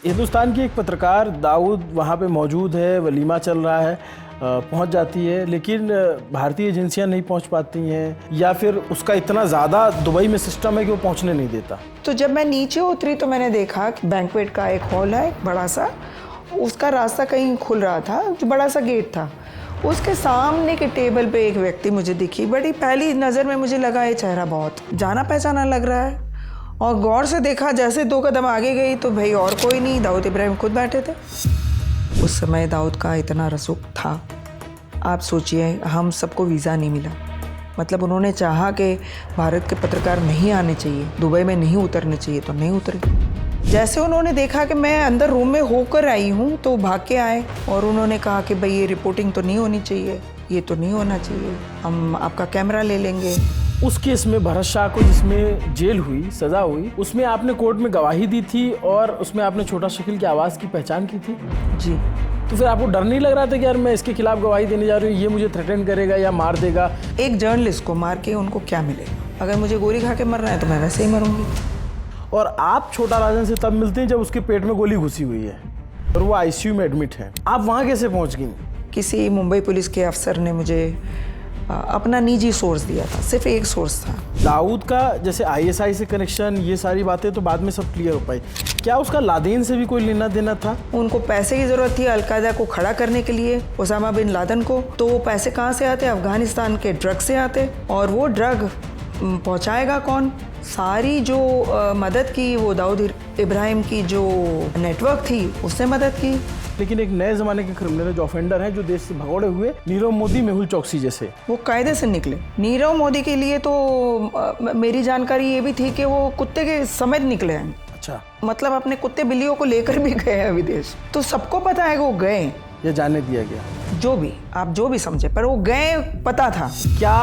हिंदुस्तान की एक पत्रकार दाऊद वहाँ पे मौजूद है, वलीमा चल रहा है, पहुँच जाती है, लेकिन भारतीय एजेंसियाँ नहीं पहुँच पाती हैं या फिर उसका इतना ज़्यादा दुबई में सिस्टम है कि वो पहुँचने नहीं देता। तो जब मैं नीचे उतरी तो मैंने देखा कि बैंक्वेट का एक हॉल है बड़ा सा, उसका रास्ता कहीं खुल रहा था, जो बड़ा सा गेट था। उसके सामने के टेबल पे एक व्यक्ति मुझे दिखी। बड़ी पहली नज़र में मुझे लगा ये चेहरा बहुत जाना पहचाना लग रहा है, और गौर से देखा, जैसे 2 कदम आगे गई तो भाई और कोई नहीं, दाऊद इब्राहिम खुद बैठे थे। उस समय दाऊद का इतना रसूख था, आप सोचिए, हम सबको वीज़ा नहीं मिला। मतलब उन्होंने चाहा कि भारत के पत्रकार नहीं आने चाहिए, दुबई में नहीं उतरने चाहिए, तो नहीं उतरे। जैसे उन्होंने देखा कि मैं अंदर रूम में होकर आई हूँ तो भाग के आए और उन्होंने कहा कि भाई ये रिपोर्टिंग तो नहीं होनी चाहिए, ये तो नहीं होना चाहिए, हम आपका कैमरा ले लेंगे। उस केस में भरत शाह को जिसमें जेल हुई, सज़ा हुई, उसमें आपने कोर्ट में गवाही दी थी और उसमें आपने छोटा शकील की आवाज़ की पहचान की थी जी। तो फिर आपको डर नहीं लग रहा था कि यार मैं इसके खिलाफ गवाही देने जा रही हूँ, ये मुझे थ्रेटन करेगा या मार देगा? एक जर्नलिस्ट को मार के उनको क्या मिलेगा? अगर मुझे गोली खा के मरना है तो मैं वैसे ही मरूंगी। और आप छोटा राजन से तब मिलते हैं जब उसके पेट में गोली घुसी हुई है और वो आईसीयू में एडमिट है। आप वहाँ कैसे पहुँच गई? किसी मुंबई पुलिस के अफसर ने मुझे अपना निजी सोर्स दिया था, सिर्फ एक सोर्स था। दाऊद का जैसे आईएसआई से कनेक्शन, ये सारी बातें तो बाद में सब क्लियर हो पाई, क्या उसका लादेन से भी कोई लेना देना था? उनको पैसे की जरूरत थी अलकायदा को खड़ा करने के लिए, उसामा बिन लादेन को। तो वो पैसे कहाँ से आते? अफगानिस्तान के ड्रग से आते। और वो ड्रग पहुँचाएगा कौन? सारी जो मदद की वो दाऊद इब्राहिम की जो नेटवर्क थी उसने मदद की। लेकिन एक नए जमाने के क्रिमिनल जो ऑफेंडर हैं, जो देश से भगोड़े हुए, नीरव मोदी, मेहुल चौकसी जैसे, वो कायदे से निकले। नीरव मोदी के लिए तो मेरी जानकारी ये भी थी कि वो कुत्ते के समेत निकले हैं। अच्छा, मतलब अपने कुत्ते बिल्लियों को लेकर भी गए हैं विदेश। तो सबको पता है कि वो गए, ये जाने दिया गया। जो भी आप जो भी समझे, पर वो गए, पता था। क्या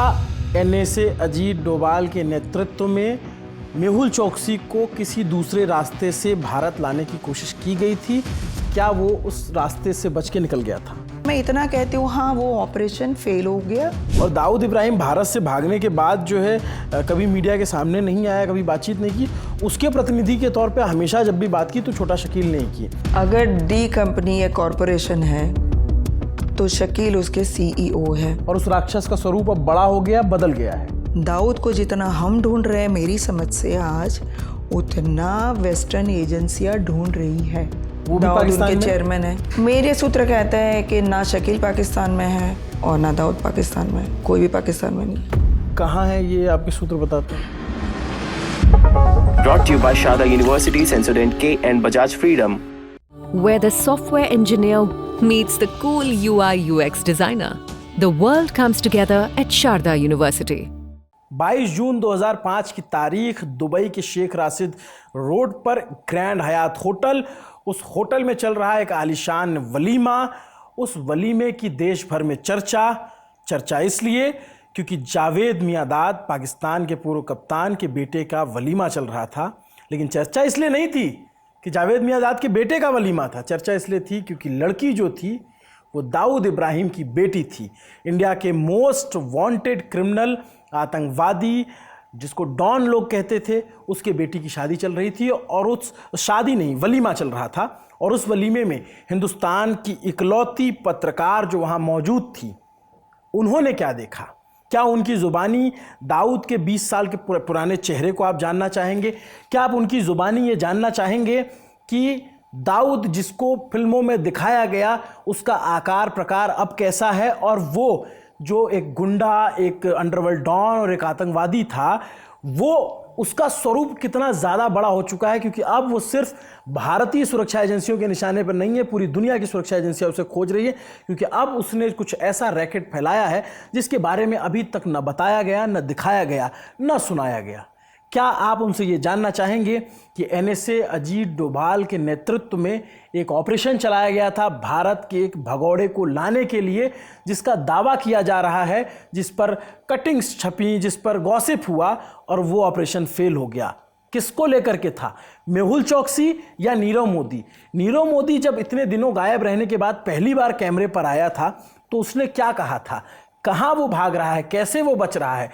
एनएसए अजीत डोभाल के नेतृत्व में मेहुल चौकसी को किसी दूसरे रास्ते से भारत लाने की कोशिश की गई थी? क्या वो उस रास्ते से बच के निकल गया था? मैं इतना कहती हूँ, हाँ, वो ऑपरेशन फेल हो गया। और दाऊद इब्राहिम भारत से भागने के बाद जो है कभी मीडिया के सामने नहीं आया, कभी बातचीत नहीं की। उसके प्रतिनिधि के तौर पे हमेशा जब भी बात की तो छोटा शकील ने की। अगर डी कंपनी या कॉरपोरेशन है तो शकील उसके सीईओ है। और उस राक्षस का स्वरूप अब बड़ा हो गया, बदल गया है। दाऊद को जितना हम ढूंढ रहे हैं मेरी समझ से आज, उतना वेस्टर्न एजेंसियां ढूंढ रही है। वो भी दाऊद पाकिस्तान उनके में? चेयरमैन है। मेरे सूत्र कहते हैं कि ना शकील पाकिस्तान में है और ना दाऊद पाकिस्तान में है। कोई भी पाकिस्तान में नहीं। कहाँ है ये आपके सूत्र बताते हैं? Brought to you by Sharda University, Sensodyne K and Bajaj Freedom. Where the software engineer meets the cool UI UX designer. The world comes together at Sharda University. 22 जून 2005 की तारीख, दुबई के शेख राशिद रोड पर ग्रैंड हयात होटल, उस hotel में चल रहा है एक आलीशान वलीमा। उस वलीमे की देश भर में चर्चा इसलिए क्योंकि जावेद मियांदाद, पाकिस्तान के पूर्व कप्तान के बेटे का वलीमा चल रहा था। लेकिन चर्चा इसलिए नहीं थी कि जावेद मियांदाद के बेटे का वलीमा था, चर्चा इसलिए थी क्योंकि लड़की जो थी वो दाऊद इब्राहिम की बेटी थी। इंडिया के मोस्ट वांटेड क्रिमिनल, आतंकवादी, जिसको डॉन लोग कहते थे, उसके बेटी की शादी चल रही थी। और उस शादी नहीं, वलीमा चल रहा था। और उस वलीमे में हिंदुस्तान की इकलौती पत्रकार जो वहाँ मौजूद थी, उन्होंने क्या देखा? क्या उनकी ज़ुबानी दाऊद के 20 साल के पुराने चेहरे को आप जानना चाहेंगे? क्या आप उनकी ज़ुबानी ये जानना चाहेंगे कि दाऊद जिसको फिल्मों में दिखाया गया, उसका आकार प्रकार अब कैसा है? और वो जो एक गुंडा, एक अंडरवर्ल्ड डॉन और एक आतंकवादी था, वो उसका स्वरूप कितना ज़्यादा बड़ा हो चुका है, क्योंकि अब वो सिर्फ भारतीय सुरक्षा एजेंसियों के निशाने पर नहीं है, पूरी दुनिया की सुरक्षा एजेंसियां उसे खोज रही है, क्योंकि अब उसने कुछ ऐसा रैकेट फैलाया है जिसके बारे में अभी तक न बताया गया, न दिखाया गया, न सुनाया गया। क्या आप उनसे ये जानना चाहेंगे कि एनएसए अजीत डोभाल के नेतृत्व में एक ऑपरेशन चलाया गया था भारत के एक भगोड़े को लाने के लिए, जिसका दावा किया जा रहा है, जिस पर कटिंग्स छपी, जिस पर गॉसिप हुआ, और वो ऑपरेशन फेल हो गया? किसको लेकर के था? मेहुल चौकसी या नीरव मोदी? नीरव मोदी जब इतने दिनों गायब रहने के बाद पहली बार कैमरे पर आया था तो उसने क्या कहा था? कहाँ वो भाग रहा है? कैसे वो बच रहा है?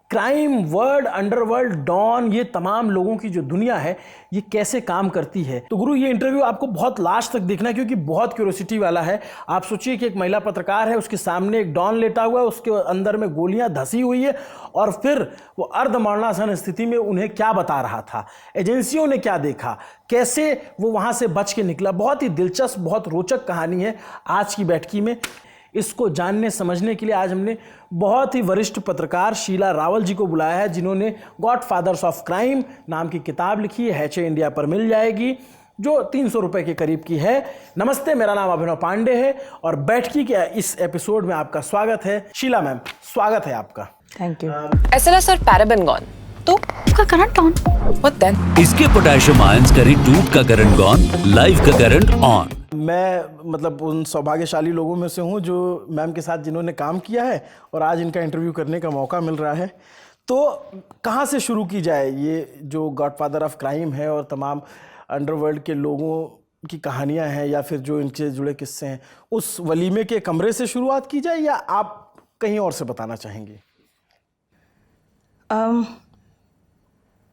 क्राइम वर्ल्ड, अंडरवर्ल्ड, डॉन, ये तमाम लोगों की जो दुनिया है ये कैसे काम करती है। तो गुरु, ये इंटरव्यू आपको बहुत लास्ट तक देखना है क्योंकि बहुत क्यूरियोसिटी वाला है। आप सोचिए कि एक महिला पत्रकार है, उसके सामने एक डॉन लेटा हुआ है, उसके अंदर में गोलियां धसी हुई है और फिर वो अर्धमरणासन स्थिति में उन्हें क्या बता रहा था, एजेंसियों ने क्या देखा, कैसे वो वहां से बच के निकला। बहुत ही दिलचस्प, बहुत रोचक कहानी है आज की बैठकी में। इसको जानने समझने के लिए आज हमने बहुत ही वरिष्ठ पत्रकार शीला रावल जी को बुलाया है, जिन्होंने गॉडफादर्स ऑफ क्राइम नाम की किताब लिखी है, हैचे इंडिया पर मिल जाएगी, जो 300 रुपए के करीब की है। नमस्ते, मेरा नाम अभिनव पांडे है और बैठकी के इस एपिसोड में आपका स्वागत है। शीला मैम, स्वागत है आपका। Thank you. SLS और पैराबेन गॉन, तो उसका करंट ऑन। What then? इसके पोटेशियम आयंस करी टूट का करंट गॉन, लाइफ का करंट ऑन। मैं मतलब उन सौभाग्यशाली लोगों में से हूं जो मैम के साथ जिन्होंने काम किया है और आज इनका इंटरव्यू करने का मौका मिल रहा है। तो कहाँ से शुरू की जाए, ये जो गॉडफादर ऑफ क्राइम है और तमाम अंडरवर्ल्ड के लोगों की कहानियां हैं या फिर जो इनसे जुड़े किस्से हैं, उस वलीमे के कमरे से शुरुआत की जाए या आप कहीं और से बताना चाहेंगे?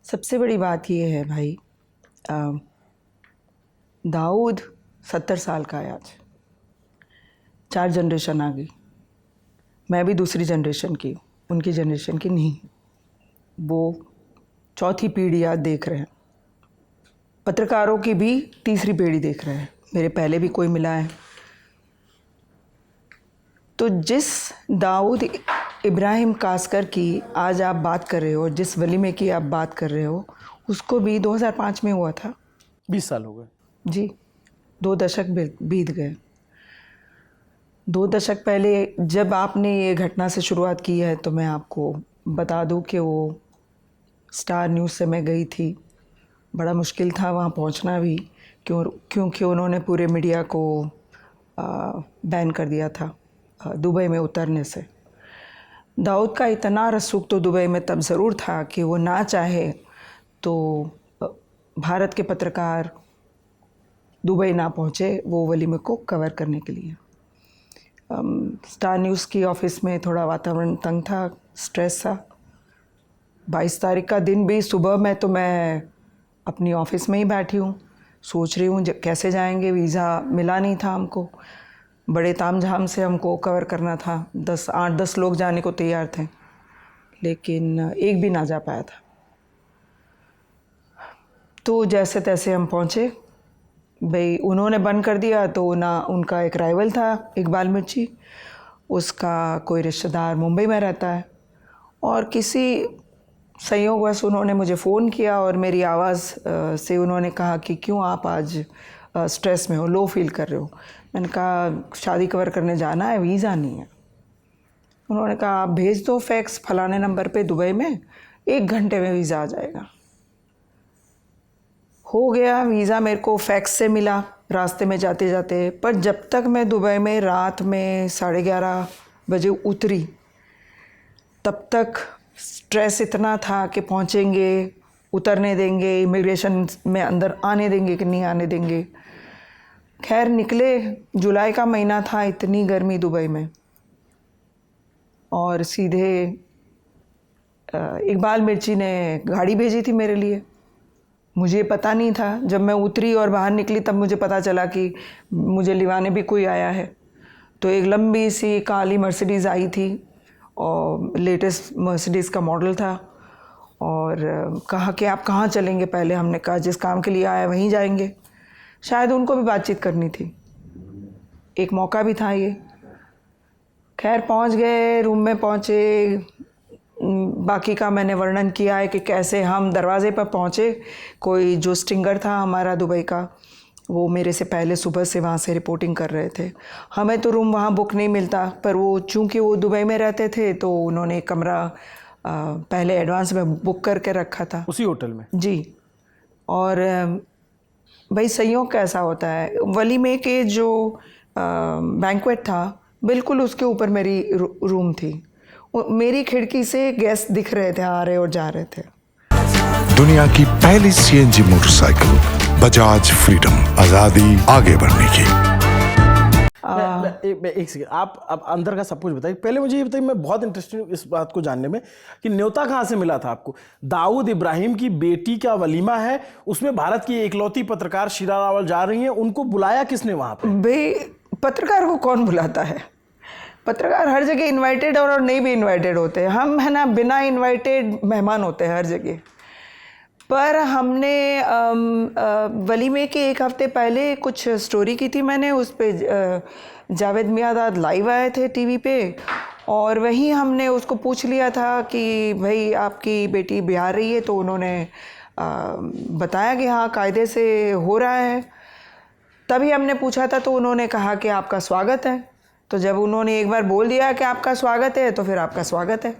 सबसे बड़ी बात ये है भाई, दाऊद 70 साल का है आज, 4 जनरेशन आ गई। मैं भी दूसरी जनरेशन की, उनकी जनरेशन की नहीं, वो चौथी पीढ़ी आज देख रहे हैं। पत्रकारों की भी तीसरी पीढ़ी देख रहे हैं, मेरे पहले भी कोई मिला है। तो जिस दाऊद इब्राहिम कासकर की आज आप बात कर रहे हो, जिस वलीमे की आप बात कर रहे हो, उसको भी 2005 में हुआ था। 20 साल हो गए जी, 2 दशक बीत गए। 2 दशक पहले जब आपने ये घटना से शुरुआत की है तो मैं आपको बता दूं कि वो स्टार न्यूज़ से मैं गई थी। बड़ा मुश्किल था वहाँ पहुँचना भी, क्योंकि उन्होंने पूरे मीडिया को बैन कर दिया था दुबई में उतरने से। दाऊद का इतना रसूख तो दुबई में तब ज़रूर था कि वो ना चाहे तो भारत के पत्रकार दुबई ना पहुँचे वो वलीमे को कवर करने के लिए। स्टार न्यूज़ की ऑफ़िस में थोड़ा वातावरण तंग था, स्ट्रेस था। 22 तारीख का दिन भी सुबह में तो मैं अपनी ऑफ़िस में ही बैठी हूँ, सोच रही हूँ कैसे जाएंगे। वीज़ा मिला नहीं था हमको, बड़े तामझाम से हमको कवर करना था। 8-10 लोग जाने को तैयार थे, लेकिन एक भी ना जा पाया था। तो जैसे तैसे हम पहुँचे। भाई उन्होंने बंद कर दिया तो ना, उनका एक राइवल था इकबाल मिर्ची, उसका कोई रिश्तेदार मुंबई में रहता है, और किसी संयोगवश उन्होंने मुझे फ़ोन किया और मेरी आवाज़ से उन्होंने कहा कि क्यों आप आज स्ट्रेस में हो, लो फील कर रहे हो। मैंने कहा शादी कवर करने जाना है, वीज़ा नहीं है। उन्होंने कहा आप भेज दो फैक्स फलाने नंबर पे दुबई में, 1 घंटे में वीज़ा आ जाएगा। हो गया, वीज़ा मेरे को फैक्स से मिला रास्ते में जाते जाते। पर जब तक मैं दुबई में रात में 11:30 बजे उतरी, तब तक स्ट्रेस इतना था कि पहुंचेंगे, उतरने देंगे, इमिग्रेशन में अंदर आने देंगे कि नहीं आने देंगे। खैर निकले, जुलाई का महीना था, इतनी गर्मी दुबई में, और सीधे इकबाल मिर्ची ने गाड़ी भेजी थी मेरे लिए। मुझे पता नहीं था, जब मैं उतरी और बाहर निकली तब मुझे पता चला कि मुझे लिवाने भी कोई आया है। तो एक लंबी सी काली मर्सिडीज़ आई थी और लेटेस्ट मर्सिडीज़ का मॉडल था, और कहा कि आप कहाँ चलेंगे पहले। हमने कहा जिस काम के लिए आया वहीं जाएंगे। शायद उनको भी बातचीत करनी थी, एक मौका भी था ये। खैर पहुँच गए, रूम में पहुँचे। बाकी का मैंने वर्णन किया है कि कैसे हम दरवाज़े पर पहुँचे। कोई जो स्टिंगर था हमारा दुबई का, वो मेरे से पहले सुबह से वहाँ से रिपोर्टिंग कर रहे थे। हमें तो रूम वहाँ बुक नहीं मिलता, पर वो चूँकि वो दुबई में रहते थे तो उन्होंने एक कमरा पहले एडवांस में बुक करके रखा था उसी होटल में। जी। और भाई संयोग कैसा होता है, वलीमे के जो बैंक्वेट था बिल्कुल उसके ऊपर मेरी रूम थी। मेरी खिड़की से गेस्ट दिख रहे थे, आ रहे और जा रहे थे। दुनिया की पहली CNG मोटरसाइकिल बजाज फ्रीडम, आजादी आगे बढ़ने की। एक सेकंड, आप अब अंदर का सब कुछ बताइए। पहले मुझे ये बताइए, मैं बहुत इंटरेस्टेड इस बात को जानने में कि न्योता कहाँ से मिला था आपको। दाऊद इब्राहिम की बेटी का वलीमा है, उसमें भारत की इकलौती पत्रकार शीला रावल जा रही हैं, उनको बुलाया किसने वहाँ पे? भाई पत्रकार को कौन बुलाता है? पत्रकार हर जगह इनवाइटेड और नहीं भी इनवाइटेड होते हैं। हम है ना बिना इनवाइटेड मेहमान होते हैं हर जगह। पर हमने वलीमे के एक हफ्ते पहले कुछ स्टोरी की थी मैंने, उस पे जावेद मियांदाद लाइव आए थे टीवी पे, और वहीं हमने उसको पूछ लिया था कि भाई आपकी बेटी बिहार रही है, तो उन्होंने बताया कि हाँ कायदे से हो रहा है। तभी हमने पूछा था तो उन्होंने कहा कि आपका स्वागत है। तो जब उन्होंने एक बार बोल दिया कि आपका स्वागत है तो फिर आपका स्वागत है।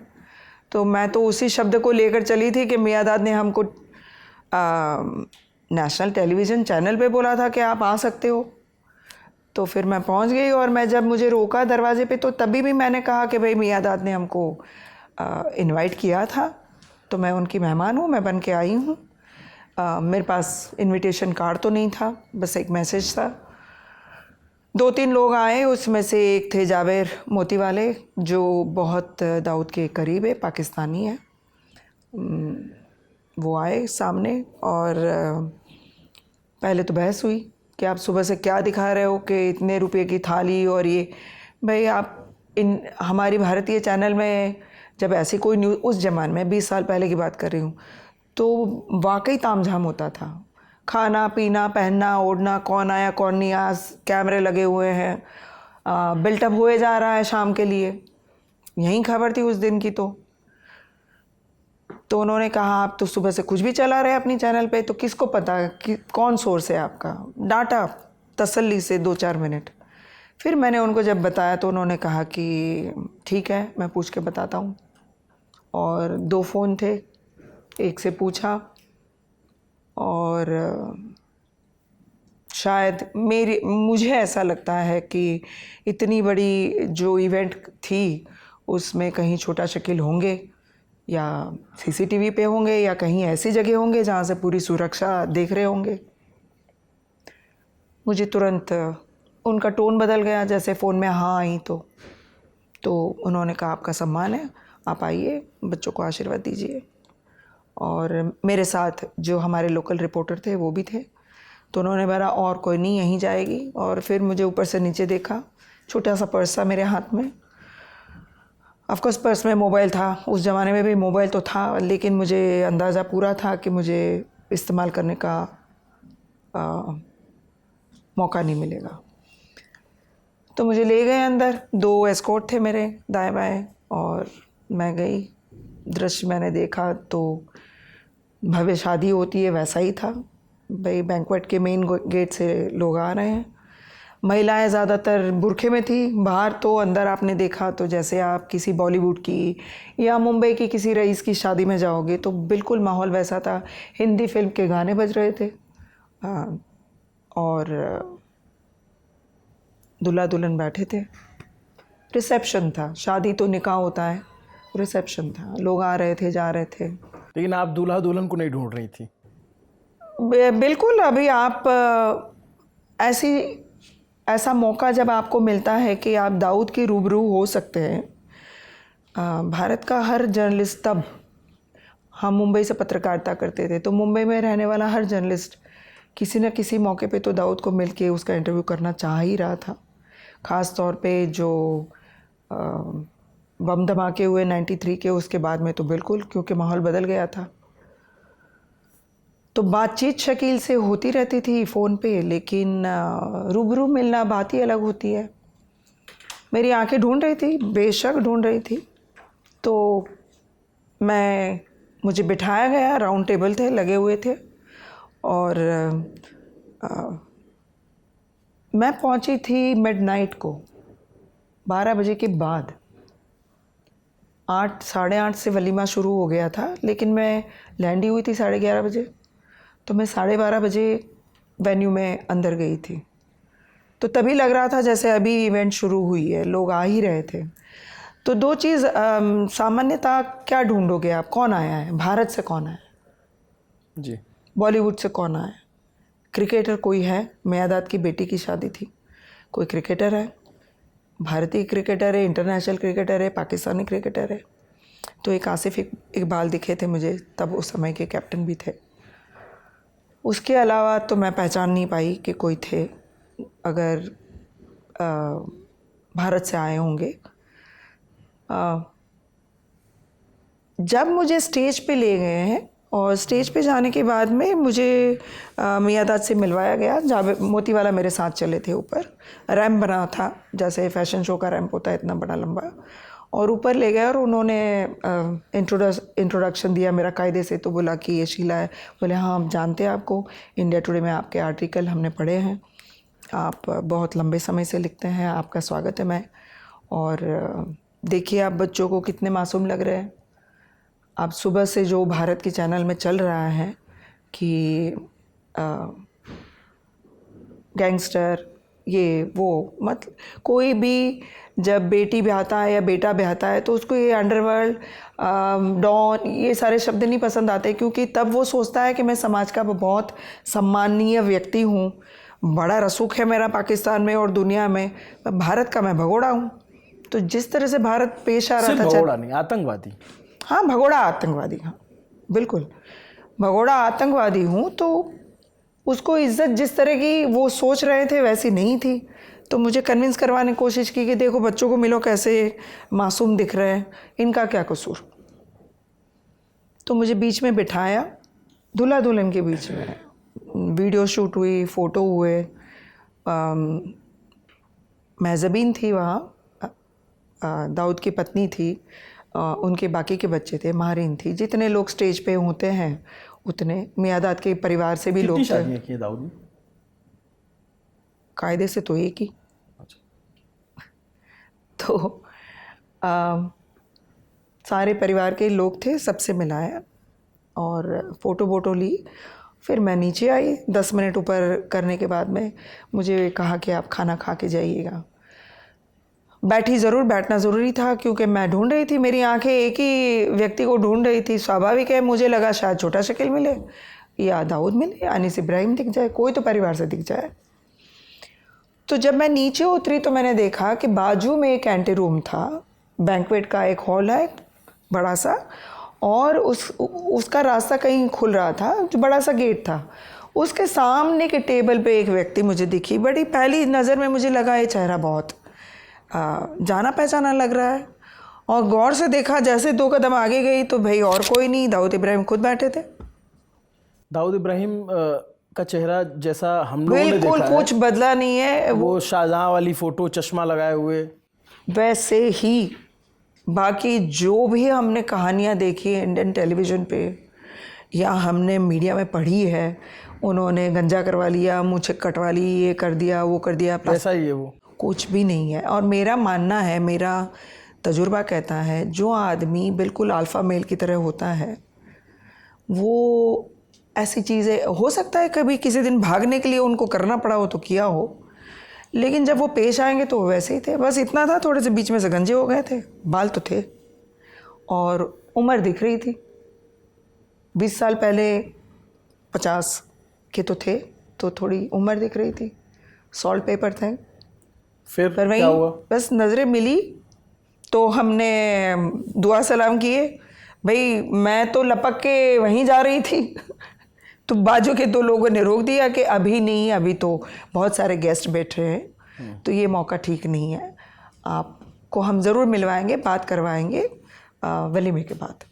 तो मैं तो उसी शब्द को लेकर चली थी कि मियांदाद ने हमको नेशनल टेलीविज़न चैनल पे बोला था कि आप आ सकते हो। तो फिर मैं पहुंच गई, और मैं जब मुझे रोका दरवाजे पे तो तभी भी मैंने कहा कि भाई मियांदाद ने हमको इनवाइट किया था, तो मैं उनकी मेहमान हूँ, मैं बन के आई हूँ। मेरे पास इनविटेशन कार्ड तो नहीं था, बस एक मैसेज था। 2-3 लोग आए, उसमें से एक थे जावेर मोतीवाले, जो बहुत दाऊद के करीब है, पाकिस्तानी है। वो आए सामने, और पहले तो बहस हुई कि आप सुबह से क्या दिखा रहे हो कि इतने रुपए की थाली और ये। भाई आप हमारी भारतीय चैनल में जब ऐसी कोई न्यूज़, उस ज़माने में 20 साल पहले की बात कर रही हूँ, तो वाकई तामझाम होता था। खाना पीना, पहनना ओढ़ना, कौन आया कौन नहीं आया, कैमरे लगे हुए हैं, बिल्टअप हुए जा रहा है शाम के लिए। यही खबर थी उस दिन की। तो उन्होंने कहा आप तो सुबह से कुछ भी चला रहे अपनी चैनल पे, तो किसको पता कि कौन सोर्स है आपका। डाटा तसल्ली से 2-4 मिनट। फिर मैंने उनको जब बताया तो उन्होंने कहा कि ठीक है, मैं पूछ के बताता हूँ। और 2 फ़ोन थे, एक से पूछा, और शायद मुझे ऐसा लगता है कि इतनी बड़ी जो इवेंट थी उसमें कहीं छोटा शकील होंगे, या सीसीटीवी पे होंगे, या कहीं ऐसी जगह होंगे जहाँ से पूरी सुरक्षा देख रहे होंगे। मुझे तुरंत उनका टोन बदल गया, जैसे फ़ोन में हाँ आई तो उन्होंने कहा आपका सम्मान है, आप आइए, बच्चों को आशीर्वाद दीजिए। और मेरे साथ जो हमारे लोकल रिपोर्टर थे वो भी थे। तो उन्होंने बोला और कोई नहीं, यहीं जाएगी। और फिर मुझे ऊपर से नीचे देखा, छोटा सा पर्स था मेरे हाथ में। ऑफकोर्स पर्स में मोबाइल था, उस ज़माने में भी मोबाइल तो था, लेकिन मुझे अंदाज़ा पूरा था कि मुझे इस्तेमाल करने का मौका नहीं मिलेगा। तो मुझे ले गए अंदर, 2 एस्कॉर्ट थे मेरे दाएं बाएं, और मैं गई। दृश्य मैंने देखा तो भव्य शादी होती है वैसा ही था। भाई बैंक्वेट के मेन गेट से लोग आ रहे हैं, महिलाएं ज़्यादातर बुरखे में थी। बाहर तो, अंदर आपने देखा तो जैसे आप किसी बॉलीवुड की या मुंबई की किसी रईस की शादी में जाओगे तो बिल्कुल माहौल वैसा था। हिंदी फिल्म के गाने बज रहे थे, और दूल्हा दुल्हन बैठे थे। रिसेप्शन था, शादी तो निकाह होता है, रिसेप्शन था, लोग आ रहे थे जा रहे थे। लेकिन आप दूल्हा दुल्हन को नहीं ढूंढ रही थी? बिल्कुल। अभी आप ऐसा मौका जब आपको मिलता है कि आप दाऊद की रूबरू हो सकते हैं। भारत का हर जर्नलिस्ट, तब हम मुंबई से पत्रकारिता करते थे, तो मुंबई में रहने वाला हर जर्नलिस्ट किसी न किसी मौके पे तो दाऊद को मिल के उसका इंटरव्यू करना चाह ही रहा था। ख़ास तौर पे जो बम धमाके हुए 93 के, उसके बाद में तो बिल्कुल, क्योंकि माहौल बदल गया था। तो बातचीत शकील से होती रहती थी फ़ोन पे, लेकिन रूबरू मिलना बात ही अलग होती है। मेरी आंखें ढूंढ रही थी, बेशक ढूंढ रही थी। तो मुझे बिठाया गया, राउंड टेबल थे लगे हुए थे, और मैं पहुंची थी मिडनाइट को, 12 बजे के बाद। 8 साढ़े 8 से वलीमा शुरू हो गया था, लेकिन मैं लैंड हुई थी 11:30 बजे। तो मैं 12:30 बजे वेन्यू में अंदर गई थी। तो तभी लग रहा था जैसे अभी इवेंट शुरू हुई है, लोग आ ही रहे थे। तो 2 चीज़ सामान्यतः क्या ढूंढोगे आप, कौन आया है, भारत से कौन आया जी, बॉलीवुड से कौन आया, क्रिकेटर कोई है, मियांदाद की बेटी की शादी थी, कोई क्रिकेटर है, भारतीय क्रिकेटर है, इंटरनेशनल क्रिकेटर है, पाकिस्तानी क्रिकेटर है। तो एक आसिफ इकबाल दिखे थे मुझे, तब उस समय के कैप्टन भी थे। उसके अलावा तो मैं पहचान नहीं पाई कि कोई थे, अगर भारत से आए होंगे। जब मुझे स्टेज पे ले गए हैं और स्टेज पे जाने के बाद में मुझे मियादाद से मिलवाया गया, जहाँ मोतीवाला मेरे साथ चले थे। ऊपर रैम्प बना था, जैसे फैशन शो का रैम्प होता है, इतना बड़ा लंबा, और ऊपर ले गए और उन्होंने इंट्रोडक्शन दिया मेरा कायदे से। तो बोला कि ये शीला है। बोले हाँ, हम जानते हैं आपको, इंडिया टुडे में आपके आर्टिकल हमने पढ़े हैं, आप बहुत लंबे समय से लिखते हैं, आपका स्वागत है। मैं और देखिए आप बच्चों को कितने मासूम लग रहे हैं। आप सुबह से जो भारत के चैनल में चल रहा है कि गैंगस्टर ये वो, मतलब कोई भी जब बेटी ब्याहता है या बेटा ब्याहता है तो उसको ये अंडरवर्ल्ड, डॉन, ये सारे शब्द नहीं पसंद आते, क्योंकि तब वो सोचता है कि मैं समाज का बहुत सम्माननीय व्यक्ति हूँ, बड़ा रसूख है मेरा पाकिस्तान में और दुनिया में, भारत का मैं भगोड़ा हूँ। तो जिस तरह से भारत पेश आ रहा था, भगोड़ा नहीं, आतंकवादी। हाँ, भगोड़ा आतंकवादी, हाँ बिल्कुल, भगोड़ा आतंकवादी हूँ। तो उसको इज्जत जिस तरह की वो सोच रहे थे वैसी नहीं थी। तो मुझे कन्विंस करवाने की कोशिश की कि देखो बच्चों को मिलो, कैसे मासूम दिख रहे हैं, इनका क्या कसूर। तो मुझे बीच में बिठाया, दूल्हा दुल्हन के बीच में वीडियो शूट हुई, फ़ोटो हुए। महजबीन थी वहाँ, दाऊद की पत्नी थी, उनके बाकी के बच्चे थे, माहरीन थी, जितने लोग स्टेज पे होते हैं उतने। मियादाद के परिवार से भी लोग थे। शादियां की दाऊद ने? कायदे से तो एक ही। तो सारे परिवार के लोग थे, सबसे मिलाया और फ़ोटो वोटो ली। फिर मैं नीचे आई। 10 मिनट ऊपर करने के बाद में मुझे कहा कि आप खाना खा के जाइएगा। बैठी ज़रूर, बैठना ज़रूरी था, क्योंकि मैं ढूंढ रही थी, मेरी आंखें एक ही व्यक्ति को ढूंढ रही थी। स्वाभाविक है, मुझे लगा शायद छोटा शकील मिले या दाऊद मिले, अनीस इब्राहिम दिख जाए, कोई तो परिवार से दिख जाए। तो जब मैं नीचे उतरी तो मैंने देखा कि बाजू में एक एंटी रूम था, बैंक्वेट का एक हॉल है बड़ा सा, और उसका रास्ता कहीं खुल रहा था, जो बड़ा सा गेट था। उसके सामने के टेबल पे एक व्यक्ति मुझे दिखी। बड़ी पहली नज़र में मुझे लगा ये चेहरा बहुत जाना पहचाना लग रहा है, और गौर से देखा, जैसे 2 कदम आगे गई तो भाई और कोई नहीं, दाऊद इब्राहिम खुद बैठे थे। दाऊद इब्राहिम का चेहरा जैसा हम लोगों ने बिल्कुल देखा कुछ बदला नहीं है। वो शाहजहां वाली फोटो, चश्मा लगाए हुए, वैसे ही बाकी जो भी हमने कहानियाँ देखी है इंडियन टेलीविज़न पे या हमने मीडिया में पढ़ी है, उन्होंने गंजा करवा लिया, मुझे कटवा ली, ये कर दिया, वो कर दिया, वैसा ही है वो। कुछ भी नहीं है। और मेरा मानना है, मेरा तजुर्बा कहता है, जो आदमी बिल्कुल अल्फ़ा मेल की तरह होता है, वो ऐसी चीज़ें, हो सकता है कभी किसी दिन भागने के लिए उनको करना पड़ा हो तो किया हो, लेकिन जब वो पेश आएंगे तो वैसे ही थे। बस इतना था, थोड़े से बीच में से गंजे हो गए थे, बाल तो थे, और उम्र दिख रही थी। 20 साल पहले 50 के तो थे, तो थोड़ी उम्र दिख रही थी। सॉल्ट पेपर थे। फिर पर वही क्या हुआ? बस नज़रें मिली तो हमने दुआ सलाम किए। भाई मैं तो लपक के वहीं जा रही थी तो बाजू के 2 लोगों ने रोक दिया कि अभी नहीं, अभी तो बहुत सारे गेस्ट बैठे हैं, तो ये मौका ठीक नहीं है, आपको हम ज़रूर मिलवाएंगे, बात करवाएंगे वलीमे के बाद।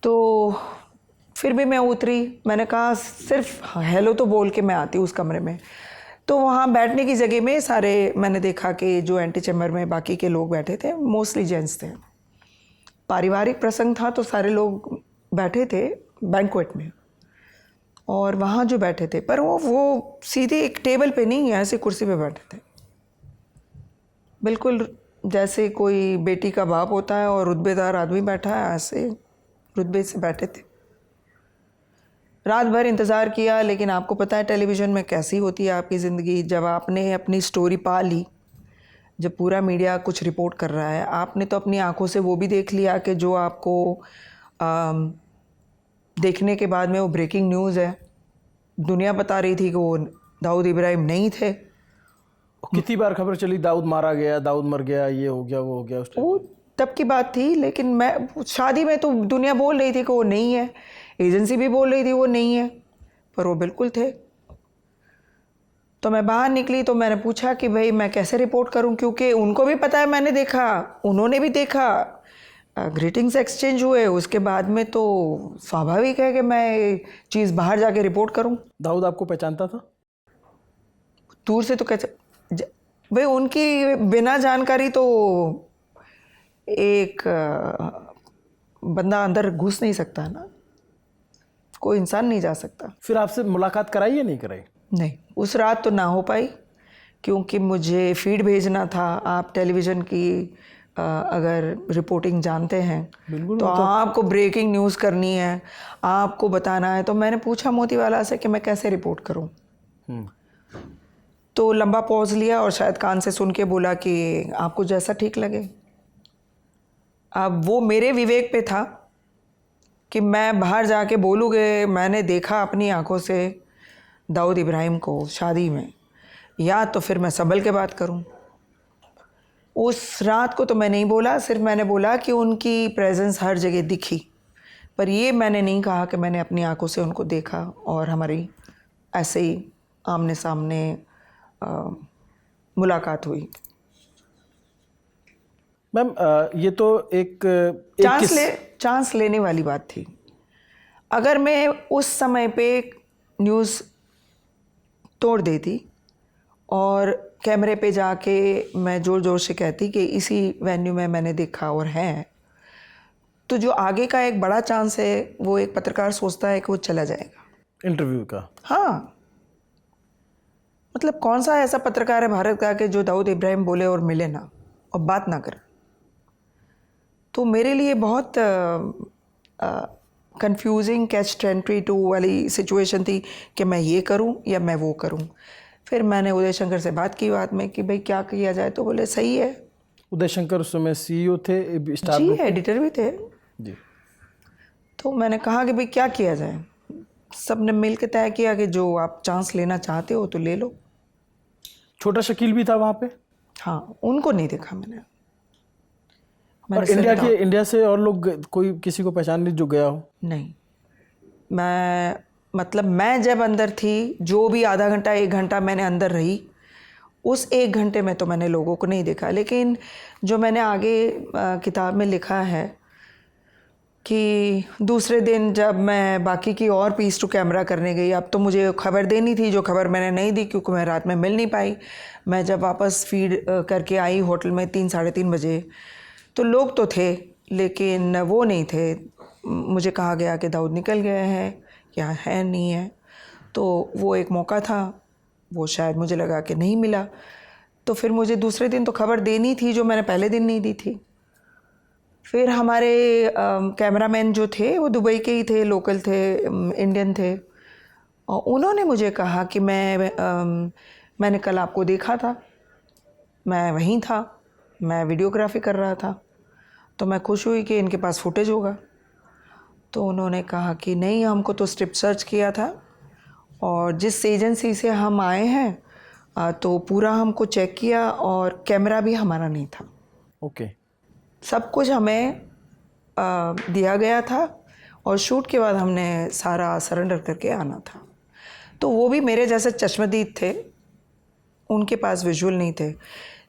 तो फिर भी मैं उतरी, मैंने कहा सिर्फ हेलो तो बोल के मैं आती उस कमरे में। तो वहाँ बैठने की जगह में सारे, मैंने देखा कि जो एंटी चैम्बर में बाकी के लोग बैठे थे मोस्टली जेंट्स थे। पारिवारिक प्रसंग था तो सारे लोग बैठे थे बैंक्वेट में, और वहाँ जो बैठे थे, पर वो सीधे एक टेबल पे नहीं, ऐसे कुर्सी पे बैठे थे, बिल्कुल जैसे कोई बेटी का बाप होता है और रुतबेदार आदमी बैठा है, ऐसे रुतबे से बैठे थे। रात भर इंतज़ार किया, लेकिन आपको पता है टेलीविज़न में कैसी होती है आपकी ज़िंदगी। जब आपने अपनी स्टोरी पा ली, जब पूरा मीडिया कुछ रिपोर्ट कर रहा है, आपने तो अपनी आंखों से वो भी देख लिया कि जो आपको देखने के बाद में वो ब्रेकिंग न्यूज़ है। दुनिया बता रही थी कि वो दाऊद इब्राहिम नहीं थे, कितनी बार खबर चली दाऊद मारा गया, दाऊद मर गया, ये हो गया, वो हो गया, उस टाइम? वो तब की बात थी, लेकिन मैं शादी में तो दुनिया बोल रही थी कि वो नहीं है, एजेंसी भी बोल रही थी वो नहीं है, पर वो बिल्कुल थे। तो मैं बाहर निकली तो मैंने पूछा कि भाई मैं कैसे रिपोर्ट करूं, क्योंकि उनको भी पता है मैंने देखा, उन्होंने भी देखा, ग्रीटिंग्स एक्सचेंज हुए, उसके बाद में तो स्वाभाविक है कि मैं चीज़ बाहर जाके रिपोर्ट करूं। दाऊद आपको पहचानता था? दूर से तो कैसे भाई, उनकी बिना जानकारी तो एक बंदा अंदर घुस नहीं सकता ना, कोई इंसान नहीं जा सकता। फिर आपसे मुलाकात कराई या नहीं कराई? नहीं, उस रात तो ना हो पाई, क्योंकि मुझे फीड भेजना था। आप टेलीविज़न की अगर रिपोर्टिंग जानते हैं तो आपको ब्रेकिंग न्यूज़ करनी है, आपको बताना है। तो मैंने पूछा मोतीवाला से कि मैं कैसे रिपोर्ट करूं। तो लंबा पॉज लिया और शायद कान से सुन के बोला कि आपको जैसा ठीक लगे। अब वो मेरे विवेक पे था कि मैं बाहर जाके बोलूँगे मैंने देखा अपनी आंखों से दाऊद इब्राहिम को शादी में, या तो फिर मैं संभल के बात करूं। उस रात को तो मैं नहीं बोला, सिर्फ मैंने बोला कि उनकी प्रेजेंस हर जगह दिखी, पर ये मैंने नहीं कहा कि मैंने अपनी आंखों से उनको देखा और हमारी ऐसे ही आमने सामने मुलाकात हुई। मैम ये तो एक चांस लेने वाली बात थी। अगर मैं उस समय पे न्यूज़ तोड़ देती और कैमरे पे जाके मैं ज़ोर ज़ोर से कहती कि इसी वेन्यू में मैंने देखा और है, तो जो आगे का एक बड़ा चांस है वो एक पत्रकार सोचता है कि वो चला जाएगा इंटरव्यू का। हाँ, मतलब कौन सा ऐसा पत्रकार है भारत का कि जो दाऊद इब्राहिम बोले और मिले ना और बात ना करे। तो मेरे लिए बहुत कंफ्यूजिंग कैच-22 वाली सिचुएशन थी कि मैं ये करूं या मैं वो करूं। फिर मैंने उदय शंकर से बात की बाद में कि भाई क्या किया जाए, तो बोले सही है। उदय शंकर उस समय CEO थे स्टार जी, ग्रुप? एडिटर भी थे जी। तो मैंने कहा कि भाई क्या किया जाए। सब ने मिल के तय किया कि जो आप चांस लेना चाहते हो तो ले लो। छोटा शकील भी था वहाँ पे? हाँ, उनको नहीं देखा मैंने। और इंडिया से और लोग कोई किसी को पहचान नहीं जो गया हो? नहीं, मैं जब अंदर थी, जो भी आधा घंटा 1 घंटा मैंने अंदर रही, उस 1 घंटे में तो मैंने लोगों को नहीं देखा। लेकिन जो मैंने आगे किताब में लिखा है कि दूसरे दिन जब मैं बाकी की और पीस टू कैमरा करने गई, अब तो मुझे खबर देनी थी, जो खबर मैंने नहीं दी क्योंकि मैं रात में मिल नहीं पाई। मैं जब वापस फीड करके आई होटल में 3 साढ़े 3 बजे, तो लोग तो थे लेकिन वो नहीं थे। मुझे कहा गया कि दाऊद निकल गए हैं या है नहीं है, तो वो एक मौका था, वो शायद मुझे लगा कि नहीं मिला। तो फिर मुझे दूसरे दिन तो खबर देनी थी जो मैंने पहले दिन नहीं दी थी। फिर हमारे कैमरामैन जो थे वो दुबई के ही थे, लोकल थे, इंडियन थे, और उन्होंने मुझे कहा कि मैंने कल आपको देखा था, मैं वहीं था, मैं वीडियोग्राफी कर रहा था। तो मैं खुश हुई कि इनके पास फुटेज होगा। तो उन्होंने कहा कि नहीं, हमको तो स्ट्रिप सर्च किया था और जिस एजेंसी से हम आए हैं तो पूरा हमको चेक किया और कैमरा भी हमारा नहीं था। ओके। सब कुछ हमें दिया गया था और शूट के बाद हमने सारा सरेंडर करके आना था। तो वो भी मेरे जैसे चश्मदीद थे, उनके पास विजुअल नहीं थे।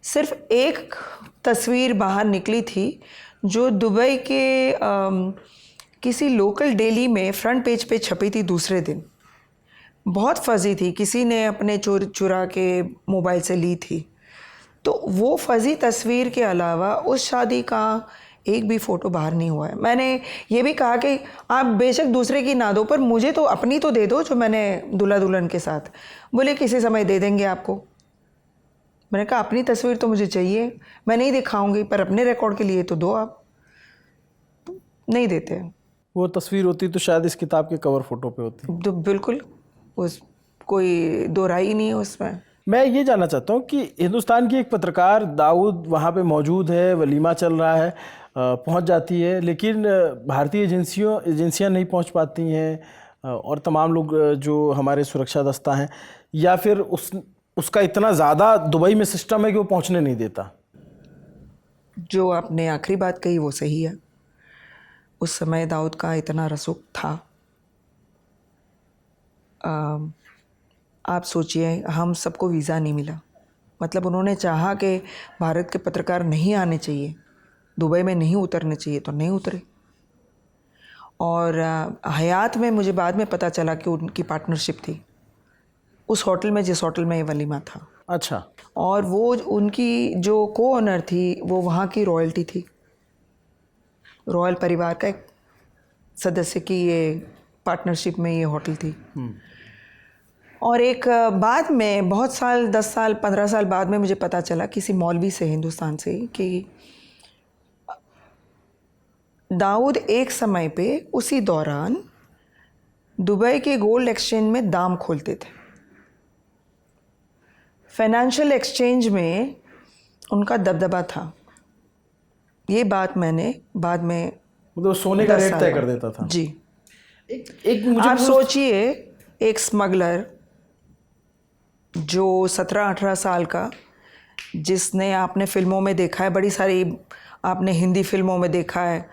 सिर्फ एक तस्वीर बाहर निकली थी जो दुबई के किसी लोकल डेली में फ्रंट पेज पे छपी थी दूसरे दिन। बहुत फजी थी, किसी ने अपने चुरा के मोबाइल से ली थी। तो वो फजी तस्वीर के अलावा उस शादी का एक भी फ़ोटो बाहर नहीं हुआ है। मैंने ये भी कहा कि आप बेशक दूसरे की ना दो, पर मुझे तो अपनी तो दे दो जो मैंने दूल्हा दुल्हन के साथ। बोले किसी समय दे देंगे आपको। मैंने कहा अपनी तस्वीर तो मुझे चाहिए, मैं नहीं दिखाऊंगी, पर अपने रिकॉर्ड के लिए तो दो आप। नहीं देते। वो तस्वीर होती तो शायद इस किताब के कवर फोटो पे होती। तो बिल्कुल, उस कोई दो राय ही नहीं है उसमें। मैं ये जानना चाहता हूँ कि हिंदुस्तान की एक पत्रकार दाऊद वहाँ पे मौजूद है, वलीमा चल रहा है, पहुँच जाती है, लेकिन भारतीय एजेंसियाँ नहीं पहुँच पाती हैं और तमाम लोग जो हमारे सुरक्षा दस्ता हैं, या फिर उसका इतना ज़्यादा दुबई में सिस्टम है कि वो पहुंचने नहीं देता। जो आपने आखिरी बात कही वो सही है। उस समय दाऊद का इतना रसूख था। आप सोचिए, हम सबको वीज़ा नहीं मिला, मतलब उन्होंने चाहा कि भारत के पत्रकार नहीं आने चाहिए, दुबई में नहीं उतरने चाहिए, तो नहीं उतरे। और हयात में मुझे बाद में पता चला कि उनकी पार्टनरशिप थी उस होटल में, जिस होटल में ये वलीमा था। अच्छा। और वो उनकी जो को ओनर थी वो वहाँ की रॉयल्टी थी, रॉयल परिवार का एक सदस्य की ये पार्टनरशिप में ये होटल थी। और एक बाद में बहुत साल, 10 साल 15 साल बाद में मुझे पता चला किसी मौलवी से, हिंदुस्तान से, कि दाऊद एक समय पे उसी दौरान दुबई के गोल्ड एक्सचेंज में दाम खोलते थे। फाइनेंशियल एक्सचेंज में उनका दबदबा था। ये बात मैंने बाद में, मतलब सोने का रेट तय कर देता था। जी। एक मुझे आप सोचिए, एक स्मगलर जो 17-18 साल का, जिसने आपने फिल्मों में देखा है, बड़ी सारी आपने हिंदी फिल्मों में देखा है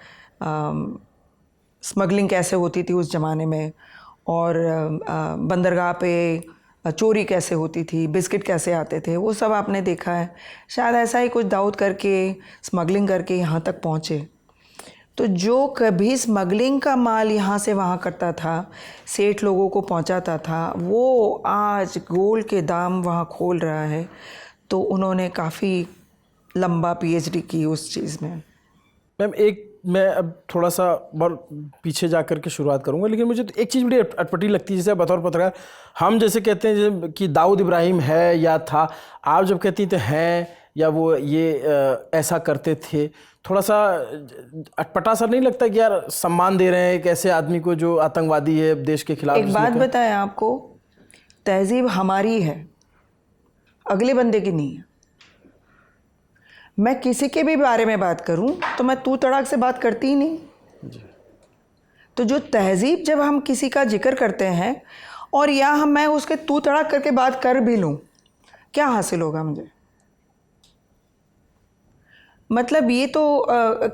स्मगलिंग कैसे होती थी उस ज़माने में, और बंदरगाह पे चोरी कैसे होती थी, बिस्किट कैसे आते थे, वो सब आपने देखा है। शायद ऐसा ही कुछ दाऊद करके, स्मगलिंग करके यहाँ तक पहुँचे। तो जो कभी स्मगलिंग का माल यहाँ से वहाँ करता था, सेठ लोगों को पहुँचाता था, वो आज गोल्ड के दाम वहाँ खोल रहा है। तो उन्होंने काफ़ी लंबा पीएचडी की उस चीज़ में। मैम, मैं अब थोड़ा सा बहुत पीछे जा कर के शुरुआत करूँगा, लेकिन मुझे तो एक चीज़ बड़ी अटपटी लगती है। जैसे बतौर पत्रकार हम जैसे कहते हैं कि दाऊद इब्राहिम है या था, आप जब कहती हैं तो हैं या वो ये ऐसा करते थे, थोड़ा सा अटपटा सा नहीं लगता कि यार सम्मान दे रहे हैं एक ऐसे आदमी को जो आतंकवादी है, देश के खिलाफ? एक बात बताएं आपको, तहजीब हमारी है, अगले बंदे की नहीं है। मैं किसी के भी बारे में बात करूं तो मैं तू तड़ाक से बात करती ही नहीं जी। तो जो तहजीब, जब हम किसी का जिक्र करते हैं और या मैं उसके तू तड़ाक करके बात कर भी लूं, क्या हासिल होगा मुझे? मतलब ये तो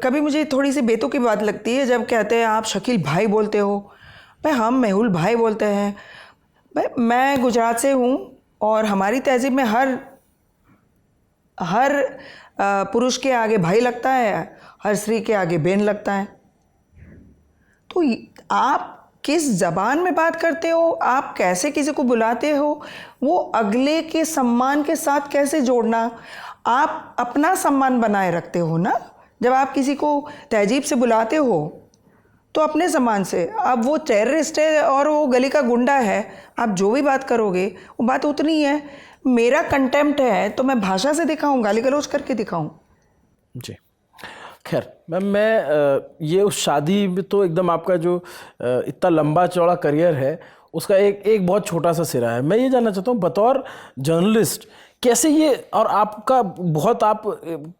कभी मुझे थोड़ी सी बेतुकी बात लगती है जब कहते हैं आप शकील भाई बोलते हो। भाई हम मेहुल भाई बोलते हैं। भाई मैं गुजरात से हूँ और हमारी तहजीब में हर पुरुष के आगे भाई लगता है, हर स्त्री के आगे बहन लगता है। तो आप किस ज़बान में बात करते हो, आप कैसे किसी को बुलाते हो, वो अगले के सम्मान के साथ कैसे जोड़ना, आप अपना सम्मान बनाए रखते हो ना। जब आप किसी को तहजीब से बुलाते हो तो अपने सम्मान से। अब वो टेररिस्ट है और वो गली का गुंडा है, आप जो भी बात करोगे वो बात उतनी है। मेरा कंटेम्प्ट है तो मैं भाषा से दिखाऊं, गाली गलौज करके दिखाऊं? जी खैर मैम, मैं ये उस शादी में तो एकदम आपका जो इतना लंबा चौड़ा करियर है उसका एक बहुत छोटा सा सिरा है। मैं ये जानना चाहता हूँ बतौर जर्नलिस्ट कैसे ये, और आपका बहुत, आप